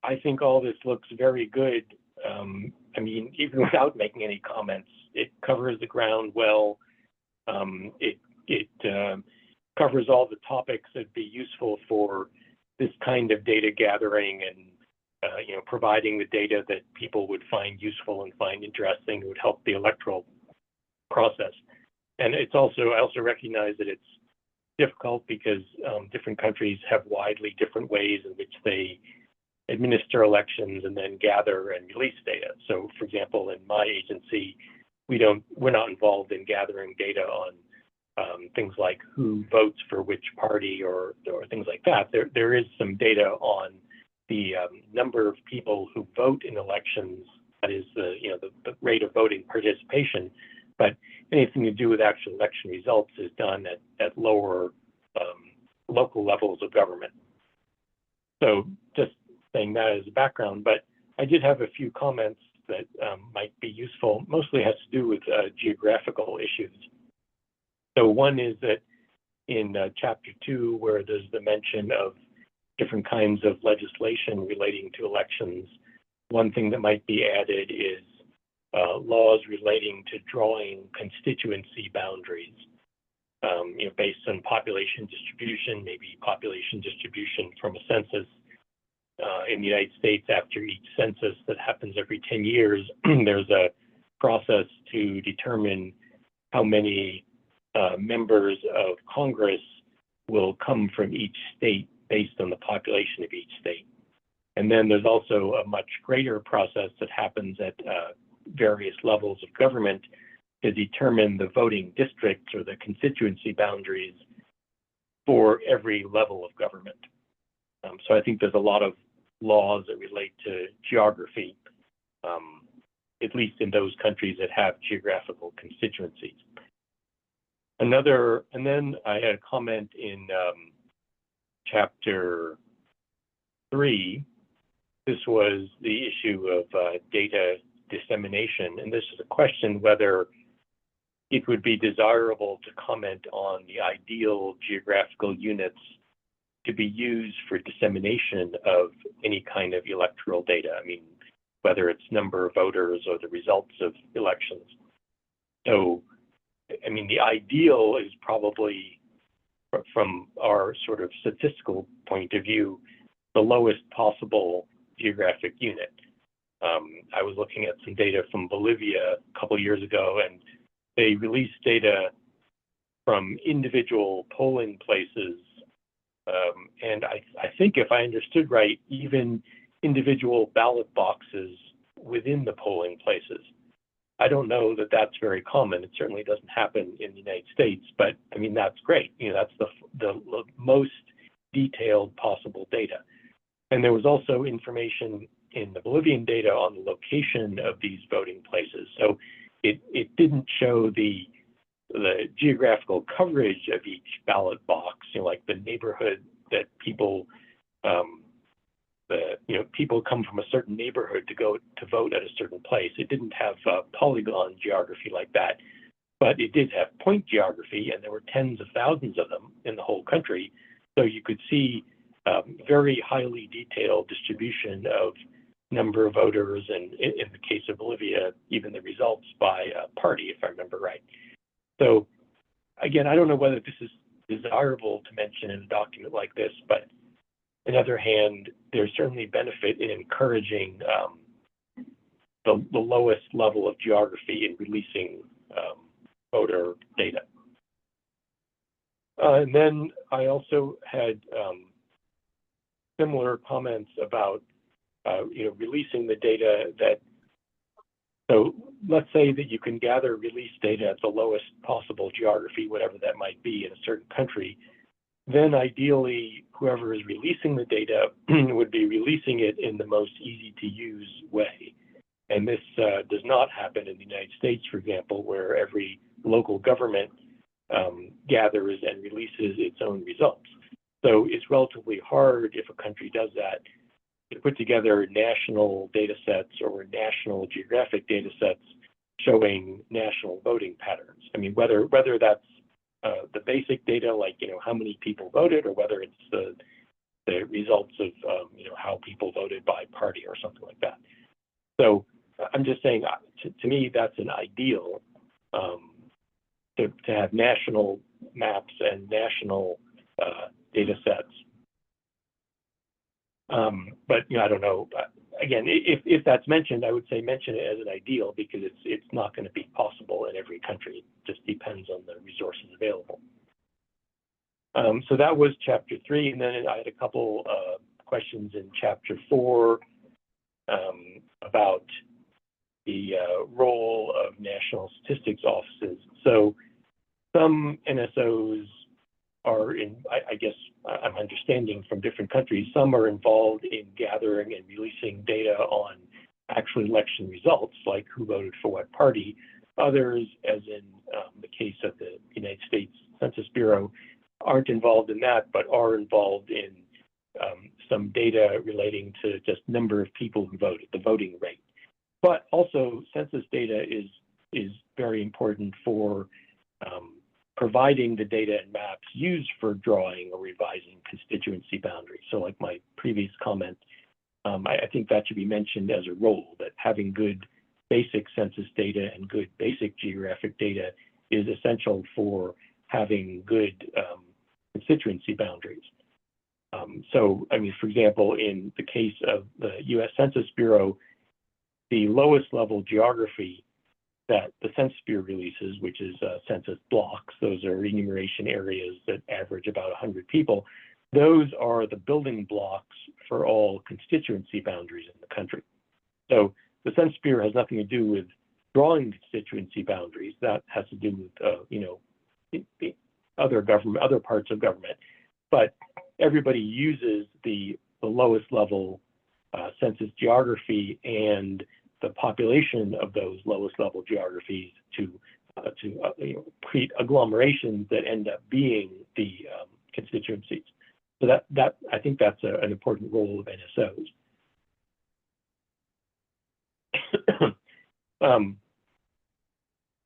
I think all this looks very good. I mean, even without making any comments, it covers the ground well. It covers all the topics that'd be useful for this kind of data gathering and providing the data that people would find useful and find interesting. It would help the electoral process. And it's also, I also recognize that it's difficult because different countries have widely different ways in which they administer elections and then gather and release data. So, for example, in my agency, we're not involved in gathering data on things like who votes for which party or things like that. There is some data on the number of people who vote in elections. That is the rate of voting participation. But anything to do with actual election results is done at lower local levels of government. So just saying that as a background, but I did have a few comments that might be useful. Mostly has to do with geographical issues. So one is that in chapter 2, where there's the mention of different kinds of legislation relating to elections, one thing that might be added is laws relating to drawing constituency boundaries, based on population distribution, maybe population distribution from a census. In the United States, after each census that happens every 10 years, there's a process to determine how many members of Congress will come from each state based on the population of each state. And then there's also a much greater process that happens at various levels of government to determine the voting districts or the constituency boundaries for every level of government. So I think there's a lot of laws that relate to geography, at least in those countries that have geographical constituencies. And then I had a comment in chapter 3. This was the issue of data dissemination. And this is a question whether it would be desirable to comment on the ideal geographical units to be used for dissemination of any kind of electoral data. I mean, whether it's number of voters or the results of elections. So, I mean, the ideal is probably, from our sort of statistical point of view, the lowest possible geographic unit. I was looking at some data from Bolivia a couple of years ago, and they released data from individual polling places. And I think if I understood right, even individual ballot boxes within the polling places. I don't know that that's very common. It certainly doesn't happen in the United States, but I mean, that's great. That's the most detailed possible data. And there was also information in the Bolivian data on the location of these voting places. So it didn't show the geographical coverage of each ballot box, like the neighborhood that people, people come from a certain neighborhood to go to vote at a certain place. It didn't have polygon geography like that, but it did have point geography, and there were tens of thousands of them in the whole country. So you could see very highly detailed distribution of number of voters, and in the case of Bolivia, even the results by party, if I remember right. So again, I don't know whether this is desirable to mention in a document like this, but on the other hand, there's certainly benefit in encouraging the lowest level of geography in releasing voter data. And then I also had similar comments about releasing the data that, so let's say that you can gather release data at the lowest possible geography, whatever that might be in a certain country, then ideally whoever is releasing the data would be releasing it in the most easy to use way. And this does not happen in the United States, for example, where every local government gathers and releases its own results. So it's relatively hard if a country does that to put together national data sets or national geographic data sets showing national voting patterns. I mean, whether that's the basic data, like how many people voted, or whether it's the results of how people voted by party or something like that. So I'm just saying, to me, that's an ideal to have national maps and national data sets. But I don't know. Again, if that's mentioned, I would say mention it as an ideal, because it's not going to be possible in every country. It just depends on the resources available. So that was chapter 3, and then I had a couple questions in chapter 4 about the role of national statistics offices. So some NSOs are I guess I'm understanding from different countries, some are involved in gathering and releasing data on actual election results, like who voted for what party. Others, as in the case of the United States Census Bureau, aren't involved in that, but are involved in some data relating to just number of people who voted, the voting rate. But also, census data is very important for providing the data and maps used for drawing or revising constituency boundaries. So like my previous comment, I think that should be mentioned as a role, that having good basic census data and good basic geographic data is essential for having good constituency boundaries. So, I mean, for example, in the case of the US Census Bureau, the lowest level geography that the Census Bureau releases, which is census blocks, those are enumeration areas that average about 100 people, those are the building blocks for all constituency boundaries in the country. So the Census Bureau has nothing to do with drawing constituency boundaries. That has to do with other parts of government. But everybody uses the lowest level census geography and the population of those lowest level geographies to create agglomerations that end up being the constituencies. So that I think that's an important role of NSOs. And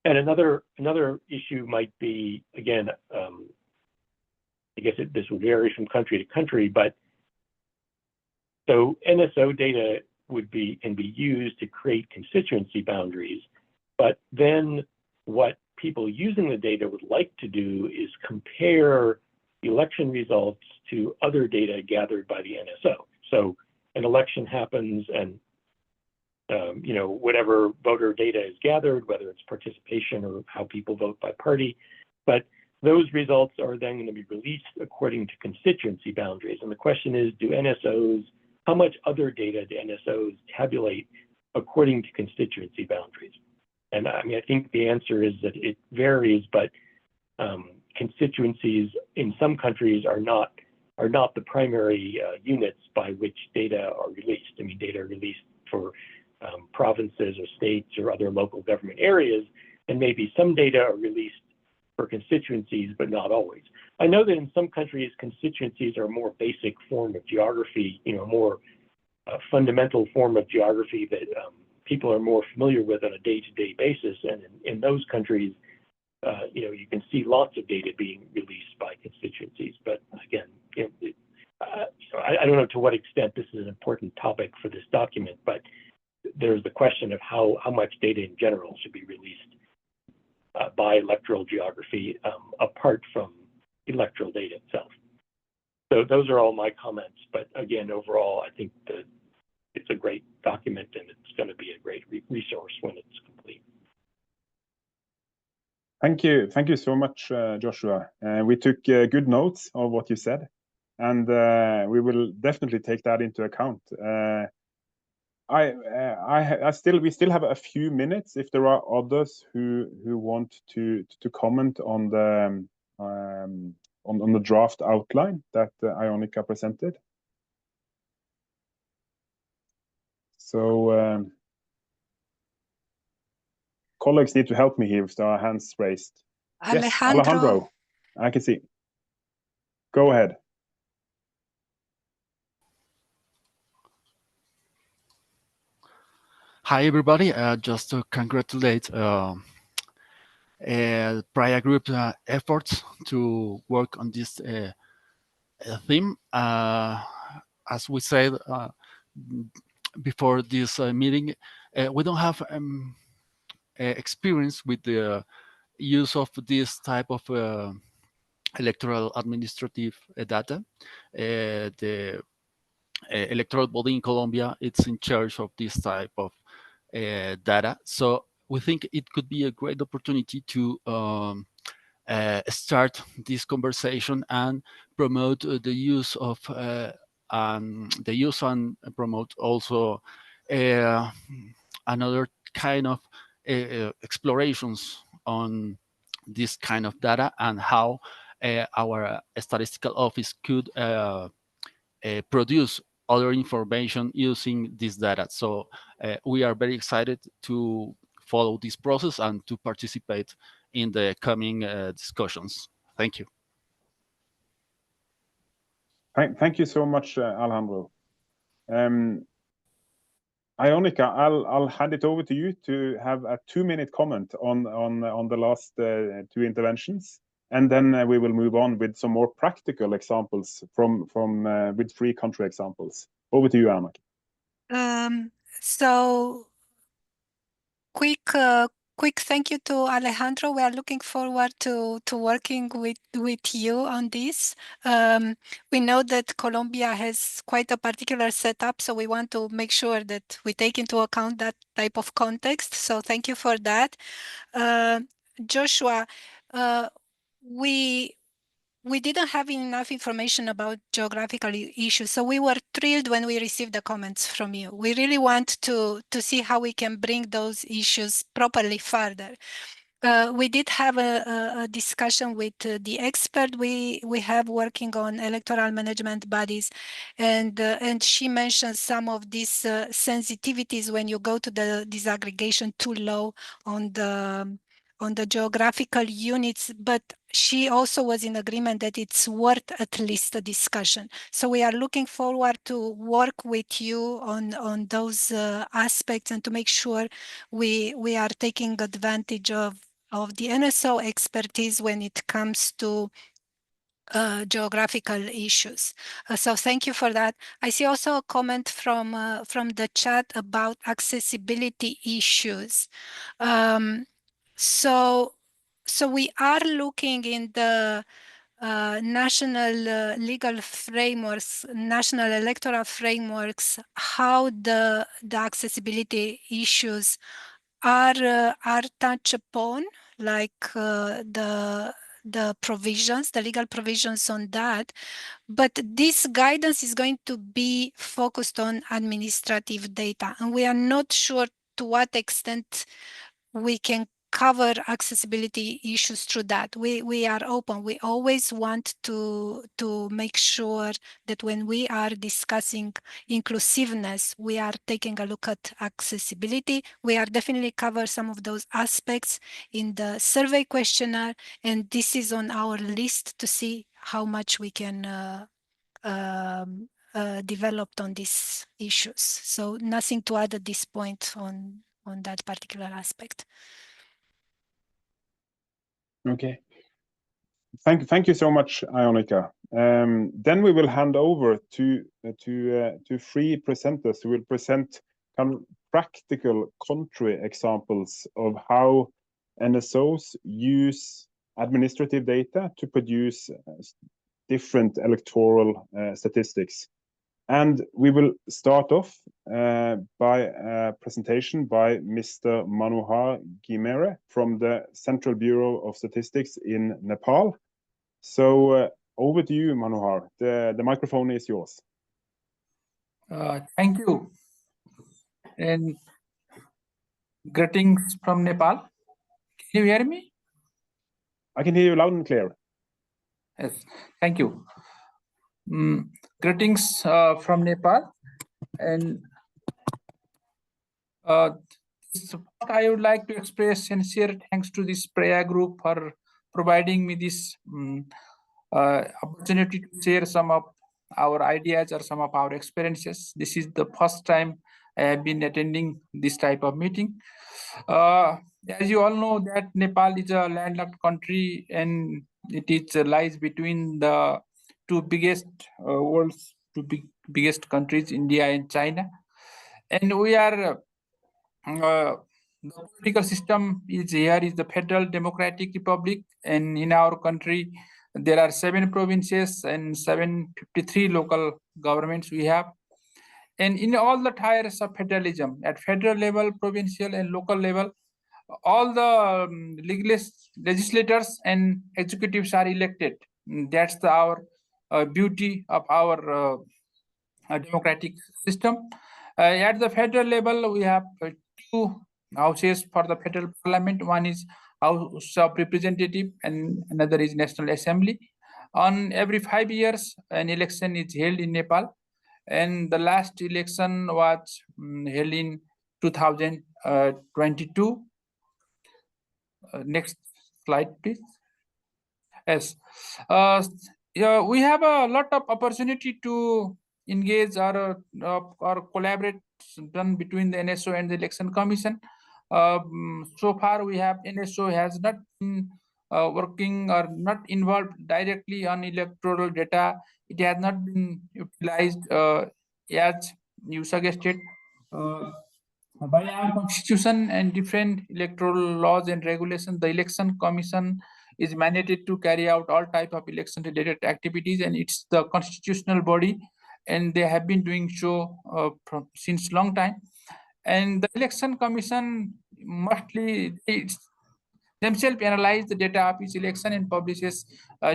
another issue might be, again, I guess this will vary from country to country, but so NSO data can be used to create constituency boundaries, but then what people using the data would like to do is compare election results to other data gathered by the NSO. So an election happens and whatever voter data is gathered, whether it's participation or how people vote by party, but those results are then going to be released according to constituency boundaries. And the question is, how much other data do NSOs tabulate according to constituency boundaries? And I mean, I think the answer is that it varies, but constituencies in some countries are not the primary units by which data are released. I mean, data are released for provinces or states or other local government areas, and maybe some data are released for constituencies, but not always. I know that in some countries, constituencies are a more basic form of geography, more fundamental form of geography that people are more familiar with on a day-to-day basis. And in those countries, you can see lots of data being released by constituencies. But again, I don't know to what extent this is an important topic for this document, but there's the question of how much data in general should be released by electoral geography, apart from electoral data itself. So those are all my comments. But again, overall, I think that it's a great document and it's going to be a great resource when it's complete. Thank you so much, Joshua. We took good notes of what you said, and we will definitely take that into account. We still have a few minutes if there are others who want to comment on the draft outline that Ionica presented. So colleagues need to help me here if there are hands raised. Yes, Alejandro, I can see. Go ahead. Hi, everybody. Just to congratulate Praia Group efforts to work on this theme. As we said before this meeting, we don't have experience with the use of this type of electoral administrative data. The electoral body in Colombia, it's in charge of this type of data. So we think it could be a great opportunity to start this conversation and promote the use of and promote also another kind of explorations on this kind of data and how our statistical office could produce other information using this data. So we are very excited to follow this process and to participate in the coming discussions. Thank you. Thank you so much, Alejandro. Ionica, I'll hand it over to you to have a 2-minute comment on the last 2 interventions, and then we will move on with some more practical examples with 3 country examples. Over to you, Ionica. So quick thank you to Alejandro. We are looking forward to working with you on this. We know that Colombia has quite a particular setup, so we want to make sure that we take into account that type of context. So thank you for that. Joshua, we didn't have enough information about geographical issues, so we were thrilled when we received the comments from you. We really want to see how we can bring those issues properly further. We did have a discussion with the expert we have working on electoral management bodies, and she mentioned some of these sensitivities when you go to the disaggregation too low on the geographical units, but she also was in agreement that it's worth at least a discussion. So we are looking forward to work with you on those aspects and to make sure we are taking advantage of the NSO expertise when it comes to geographical issues. So thank you for that. I see also a comment from the chat about accessibility issues. So we are looking in the national legal frameworks, national electoral frameworks, how the accessibility issues are touched upon, like the provisions, the legal provisions on that. But this guidance is going to be focused on administrative data, and we are not sure to what extent we can cover accessibility issues through that. We are open. We always want to make sure that when we are discussing inclusiveness, we are taking a look at accessibility. We are definitely cover some of those aspects in the survey questionnaire, and this is on our list to see how much we can develop on these issues. So nothing to add at this point on that particular aspect. Okay. Thank you so much, Ionica. Then we will hand over to 3 presenters who will present kind of practical country examples of how NSOs use administrative data to produce different electoral statistics. And we will start off by a presentation by Mr. Manohar Gimere from the Central Bureau of Statistics in Nepal. So over to you, Manohar. The microphone is yours. Thank you. And greetings from Nepal. Can you hear me? I can hear you loud and clear. Yes, thank you. Greetings from Nepal. And I would like to express sincere thanks to this Praia Group for providing me this opportunity to share some of our ideas or some of our experiences. This is the first time I have been attending this type of meeting. As you all know that Nepal is a landlocked country and it lies between the two biggest world's biggest countries, India and China. And we are the political system is here is the Federal Democratic Republic, and in our country there are 7 provinces and 753 local governments we have. And in all the tiers of federalism, at federal level, provincial and local level, all the legislators and executives are elected. That's our beauty of our democratic system. At the federal level, we have 2 houses for the federal parliament. One is House of Representative and another is National Assembly. On every 5 years, an election is held in Nepal, and the last election was held in 2022. Next slide, please. Yes, yeah, we have a lot of opportunity to engage or collaborate done between the NSO and the Election Commission. So far, we have NSO has not been working or not involved directly on electoral data. It has not been utilized as you suggested. By our constitution and different electoral laws and regulations, the Election Commission is mandated to carry out all type of election related activities, and it's the constitutional body, and they have been doing so since long time. And the Election Commission mostly themselves analyze the data of each election and publishes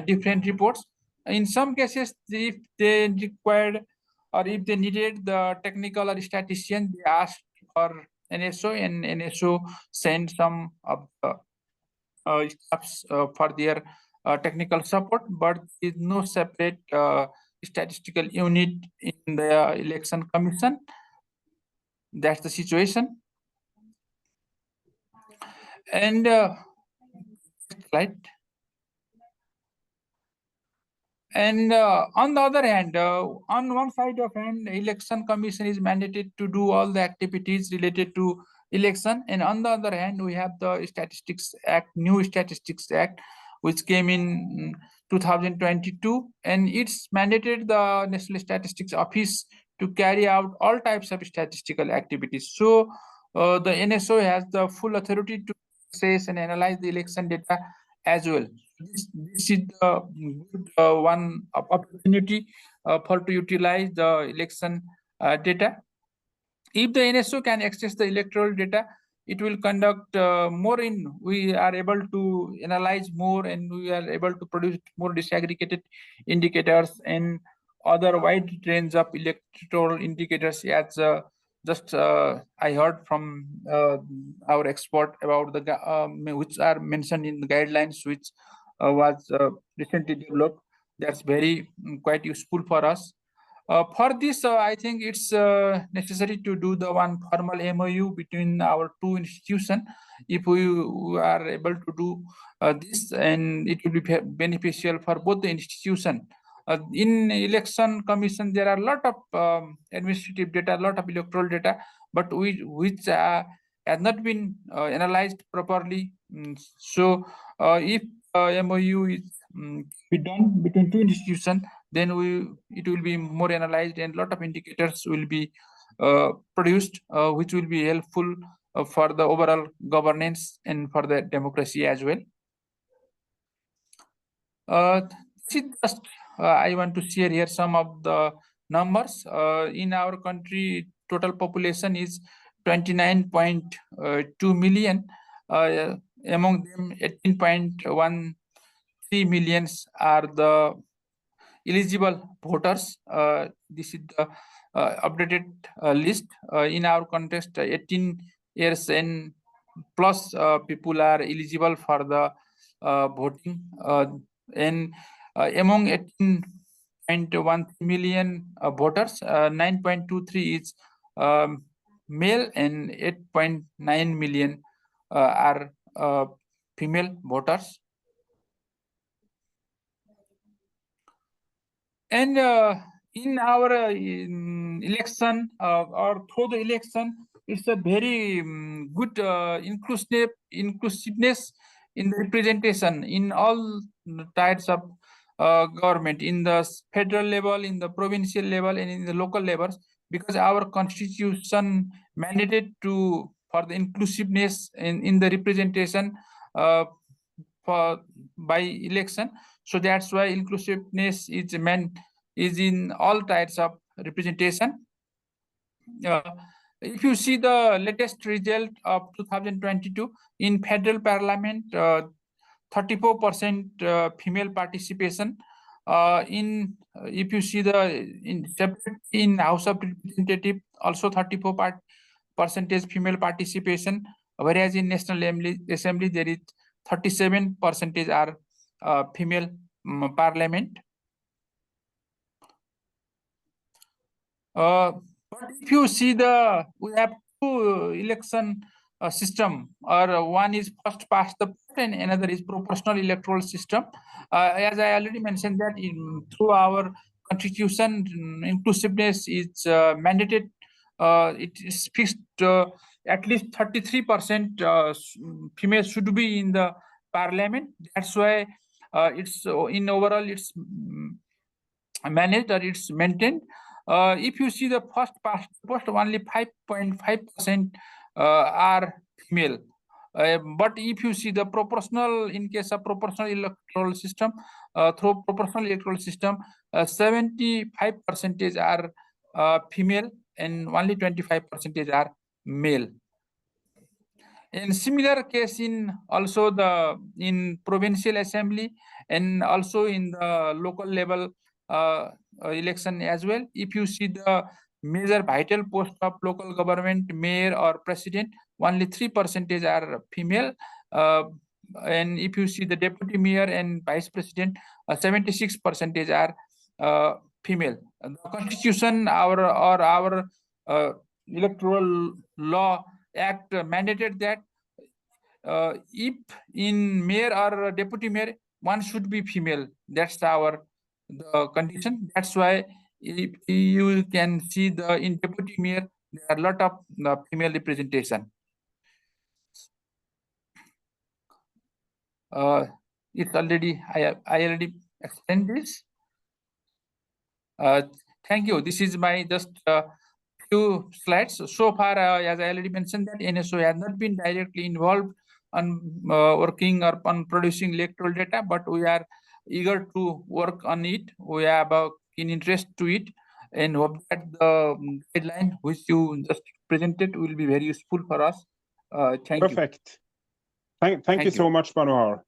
different reports. In some cases, if they required or if they needed the technical or statistician, they asked for NSO, and NSO sent some of staffs for their technical support, but there is no separate statistical unit in the Election Commission. That's the situation. And right. And on the other hand, on one side of hand, Election Commission is mandated to do all the activities related to election, and on the other hand, we have the Statistics Act, new Statistics Act, which came in 2022, and it's mandated the National Statistics Office to carry out all types of statistical activities. So the NSO has the full authority to assess and analyze the election data as well. This is the good one opportunity for to utilize the election data. If the NSO can access the electoral data, it will conduct more we are able to analyze more, and we are able to produce more disaggregated indicators and other wide range of electoral indicators, as just I heard from our expert about the which are mentioned in the guidelines, which was recently developed. That's very quite useful for us. For this, I think it's necessary to do the one formal MOU between our 2 institutions. If we are able to do this, and it will be beneficial for both the institutions. In Election Commission, there are a lot of administrative data, a lot of electoral data, but which has not been analyzed properly. So if MOU is be done between 2 institutions, then it will be more analyzed, and a lot of indicators will be produced, which will be helpful for the overall governance and for the democracy as well. Just, I want to share here some of the numbers. In our country, total population is 29.2 million. Among them, 18.13 millions are the eligible voters. This is the updated list. In our context, 18 years and plus people are eligible for the voting. And among 18.1 million voters, 9.23 is male and 8.9 million are female voters. And in our election or through the election, it's a very good inclusiveness in the representation in all types of government, in the federal level, in the provincial level, and in the local levels, because our constitution mandated for the inclusiveness in the representation by election. So that's why inclusiveness is in all types of representation. If you see the latest result of 2022 in federal parliament, 34% female participation. If you see in House of Representative, also 34% female participation, whereas in National Assembly there is 37% are female parliament. But if you see we have two election system, or one is first past the post and another is proportional electoral system. As I already mentioned that through our constitution, inclusiveness is mandated. It is fixed at least 33% females should be in the parliament. That's why it's in overall it's managed or it's maintained. If you see the first past post, only 5.5% are female. But if you see the proportional, in case of proportional electoral system, through proportional electoral system, 75% are female and only 25% are male. In similar case in also in provincial assembly and also in the local level election as well. If you see the major vital post of local government, mayor or president, only 3% are female. And if you see the deputy mayor and vice president, 76% are female. The constitution our electoral law act mandated that if in mayor or deputy mayor, one should be female. That's the condition. That's why if you can see in deputy mayor, there are a lot of female representation. It's already I already explained this. Thank you. This is my just few slides. So far, as I already mentioned, that NSO has not been directly involved on working or on producing electoral data, but we are eager to work on it. We have a keen interest to it, and hope that the guideline which you just presented will be very useful for us. Thank you. Perfect. Thank you so much, Manohar.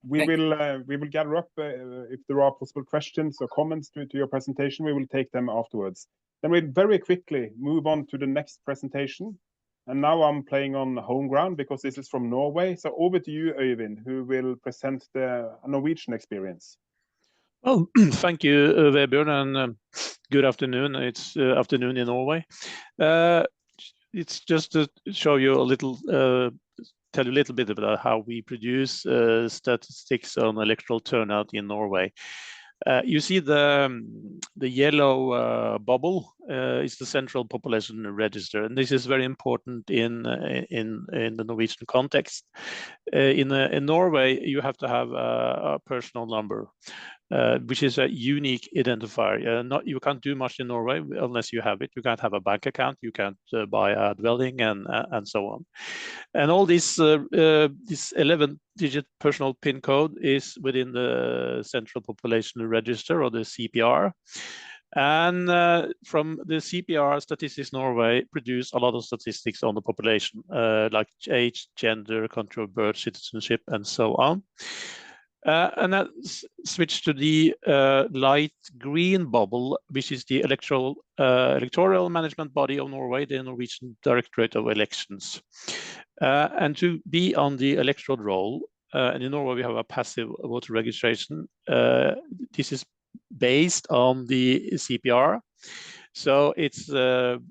We will gather up if there are possible questions or comments to your presentation. We will take them afterwards. Then we'll very quickly move on to the next presentation. And now I'm playing on home ground because this is from Norway. So over to you, Øyvind, who will present the Norwegian experience. Well, thank you, Vebjørn, and good afternoon. It's afternoon in Norway. It's just to show you a little, tell you a little bit about how we produce statistics on electoral turnout in Norway. You see the yellow bubble is the central population register, and this is very important in the Norwegian context. In Norway, you have to have a personal number, which is a unique identifier. You can't do much in Norway unless you have it. You can't have a bank account, you can't buy a dwelling, and so on. And all this 11-digit personal PIN code is within the Central Population Register, or the CPR. And from the CPR, Statistics Norway produce a lot of statistics on the population, like age, gender, country of birth, citizenship, and so on. And that switch to the light green bubble, which is the electoral management body of Norway, the Norwegian Directorate of Elections. And to be on the electoral roll, and in Norway we have a passive voter registration. This is based on the CPR. So it's data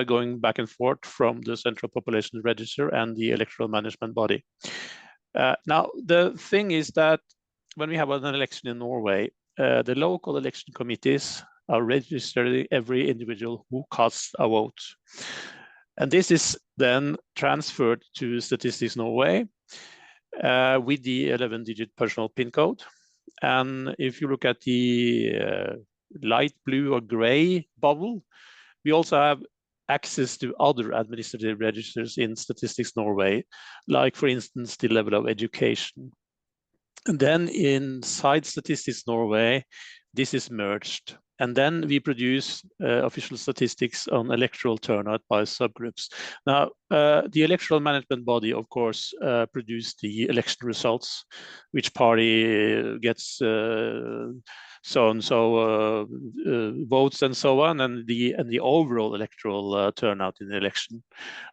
going back and forth from the Central Population Register and the electoral management body. Now, the thing is that when we have an election in Norway, the local election committees are registering every individual who casts a vote. And this is then transferred to Statistics Norway with the 11-digit personal PIN code. And if you look at the light blue or gray bubble, we also have access to other administrative registers in Statistics Norway, like, for instance, the level of education. And then inside Statistics Norway, this is merged. And then we produce official statistics on electoral turnout by subgroups. Now, the electoral management body, of course, produce the election results, which party gets so-and-so votes and so on, and the overall electoral turnout in the election.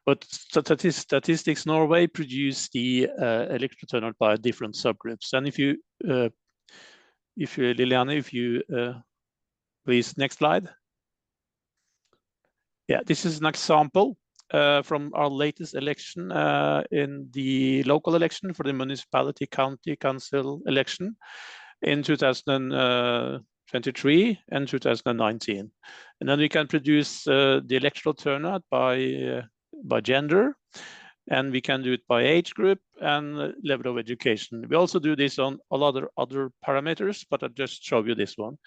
But Statistics Norway produce the electoral turnout by different subgroups. And if you Liliane, please, next slide. Yeah, this is an example from our latest election in the local election for the municipality county council election in 2023 and 2019. And then we can produce the electoral turnout by gender, and we can do it by age group and level of education. We also do this on a lot of other parameters, but I'll just show you this one.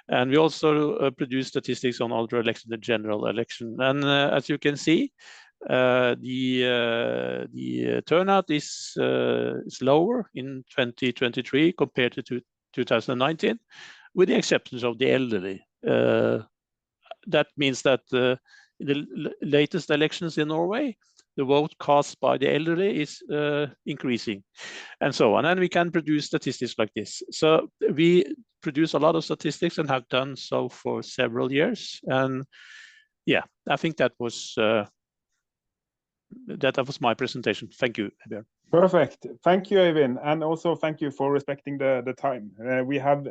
And we also produce statistics on other elections, the general election. And as you can see, the turnout is lower in 2023 compared to 2019, with the exceptions of the elderly. That means that in the latest elections in Norway, the vote cast by the elderly is increasing, and so on. And we can produce statistics like this. So we produce a lot of statistics and have done so for several years. And yeah, I think that was my presentation. Thank you, Björn. Perfect. Thank you, Øyvind, and also thank you for respecting the time. We have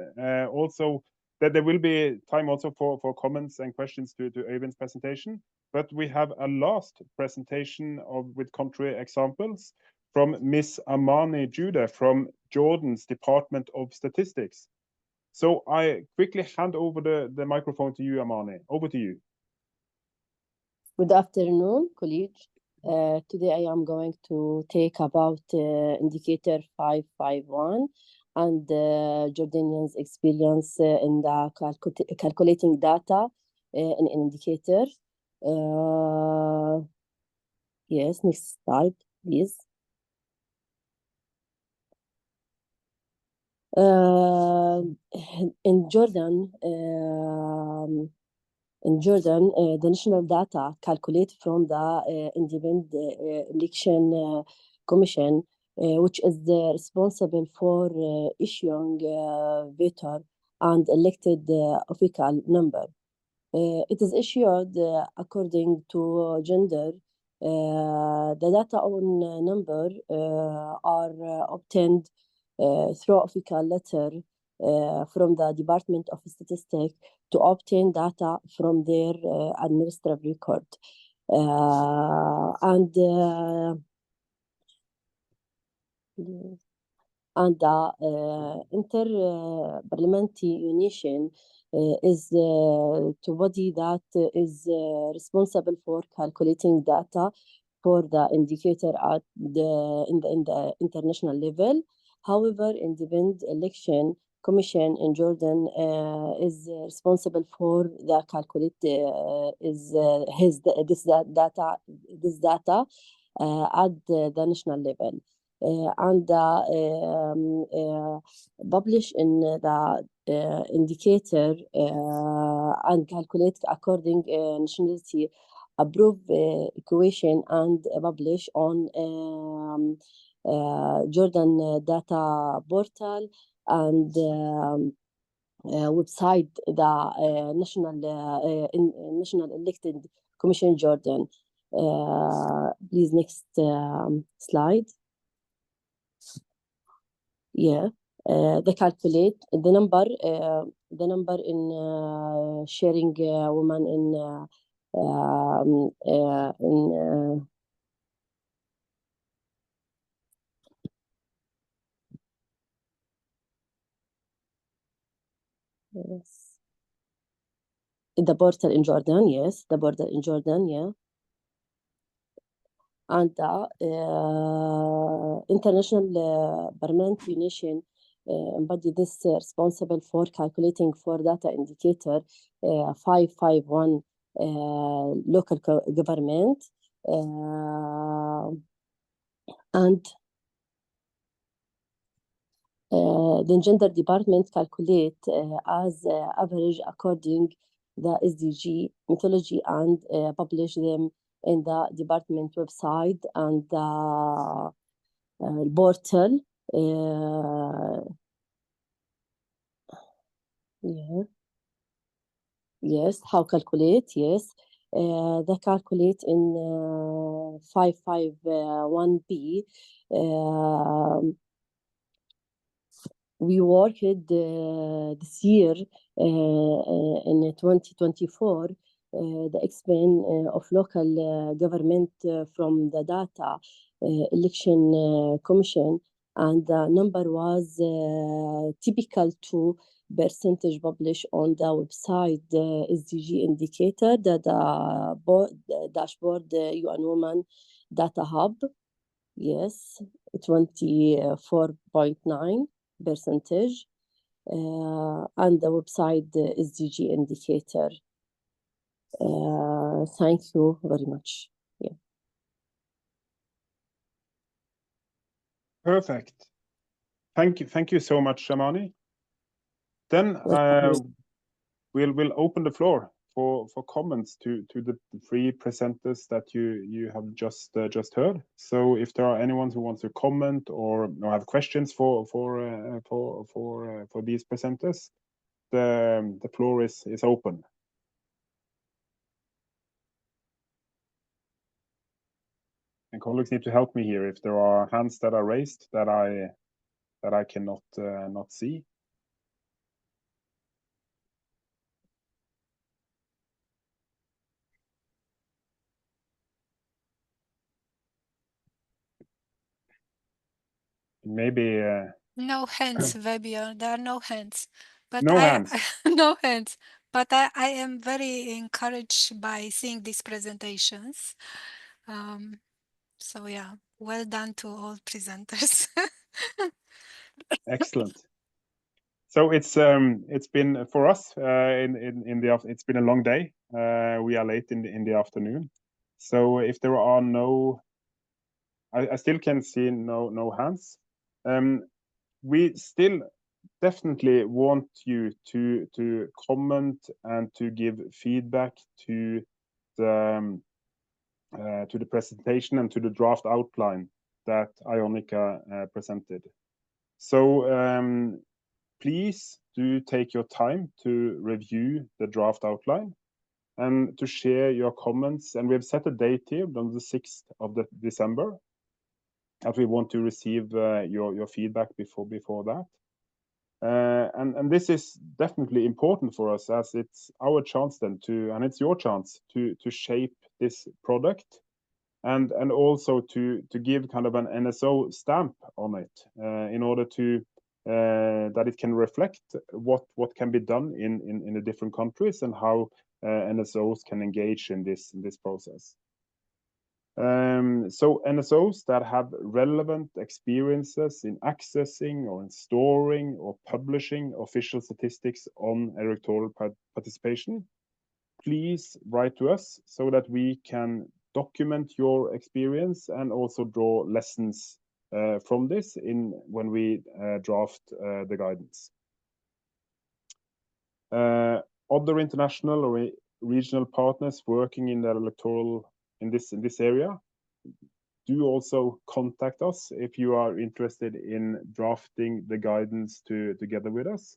also that there will be time also for comments and questions to Øyvind's presentation. But we have a last presentation with country examples from Miss Amani Judah from Jordan's Department of Statistics. So I quickly hand over the microphone to you, Amani. Over to you. Good afternoon, colleagues. Today I am going to talk about indicator 551 and Jordanians' experience in the calculating data in an indicator. Yes, next slide, please. In Jordan, the national data calculated from the Independent Election Commission, which is responsible for issuing voter and elected official number. It is issued according to gender. The data on number are obtained through official letter from the Department of Statistics to obtain data from their administrative record. And the Inter-Parliamentary Union is to body that is responsible for calculating data for the indicator at in the international level. However, Independent Election Commission in Jordan is responsible for the calculate this data at the national level. And publish in the indicator and calculate according nationality approve equation and publish on Jordan data portal and website the national elected commission Jordan. Please next slide. Yeah, the calculate the number in sharing women in yes, the portal in Jordan. Yes, the portal in Jordan. Yeah. And the International Parliamentary Nation embody this responsible for calculating for data indicator 551 local government and the gender department calculate as average according the SDG methodology and publish them in the department website and the portal. Yeah. Yes, how calculate? Yes, the calculate in 551B. We worked this year in 2024 the explain of local government from the data election commission, and the number was typical to percentage published on the website SDG indicator, the dashboard UN Women Data Hub. Yes, 24.9%. And the website SDG indicator. Thank you very much. Yeah. Perfect. Thank you so much, Shamani. Then we'll open the floor for comments to the three presenters that you have just heard. So if there are anyone who wants to comment or have questions for these presenters, the floor is open. And colleagues need to help me here if there are hands that are raised that I cannot not see. Maybe no hands, Vebjørn. There are no hands. But no hands. No hands. But I am very encouraged by seeing these presentations. So yeah, well done to all presenters. Excellent. So it's been for us it's been a long day. We are late in the afternoon. So if there are I still can see no hands. We still definitely want you to comment and to give feedback to the presentation and to the draft outline that Ionica presented. So please do take your time to review the draft outline and to share your comments. And we've set a date here on the 6th of December that we want to receive your feedback before that. And this is definitely important for us, as it's our chance then and it's your chance to shape this product and also to give kind of an NSO stamp on it in order to that it can reflect what can be done in the different countries and how NSOs can engage in this process. So NSOs that have relevant experiences in accessing or in storing or publishing official statistics on electoral participation, please write to us so that we can document your experience and also draw lessons from this when we draft the guidance. Other international or regional partners working in the electoral in this area, do also contact us if you are interested in drafting the guidance together with us.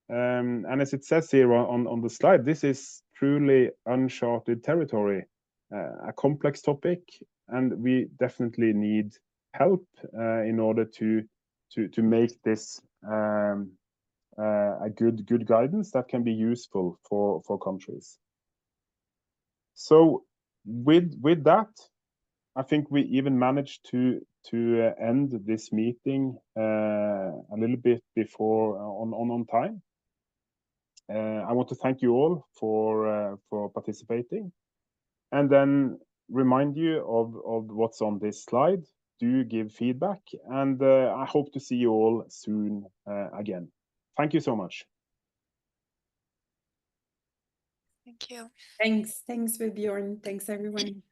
And as it says here on the slide, this is truly uncharted territory, a complex topic, and we definitely need help in order to make this a good guidance that can be useful for countries. So with that, I think we even managed to end this meeting a little bit before on time. I want to thank you all for participating, and then remind you of what's on this slide. Do give feedback, and I hope to see you all soon again. Thank you so much. Thank you. Thanks, Vebjørn. Thanks, everyone.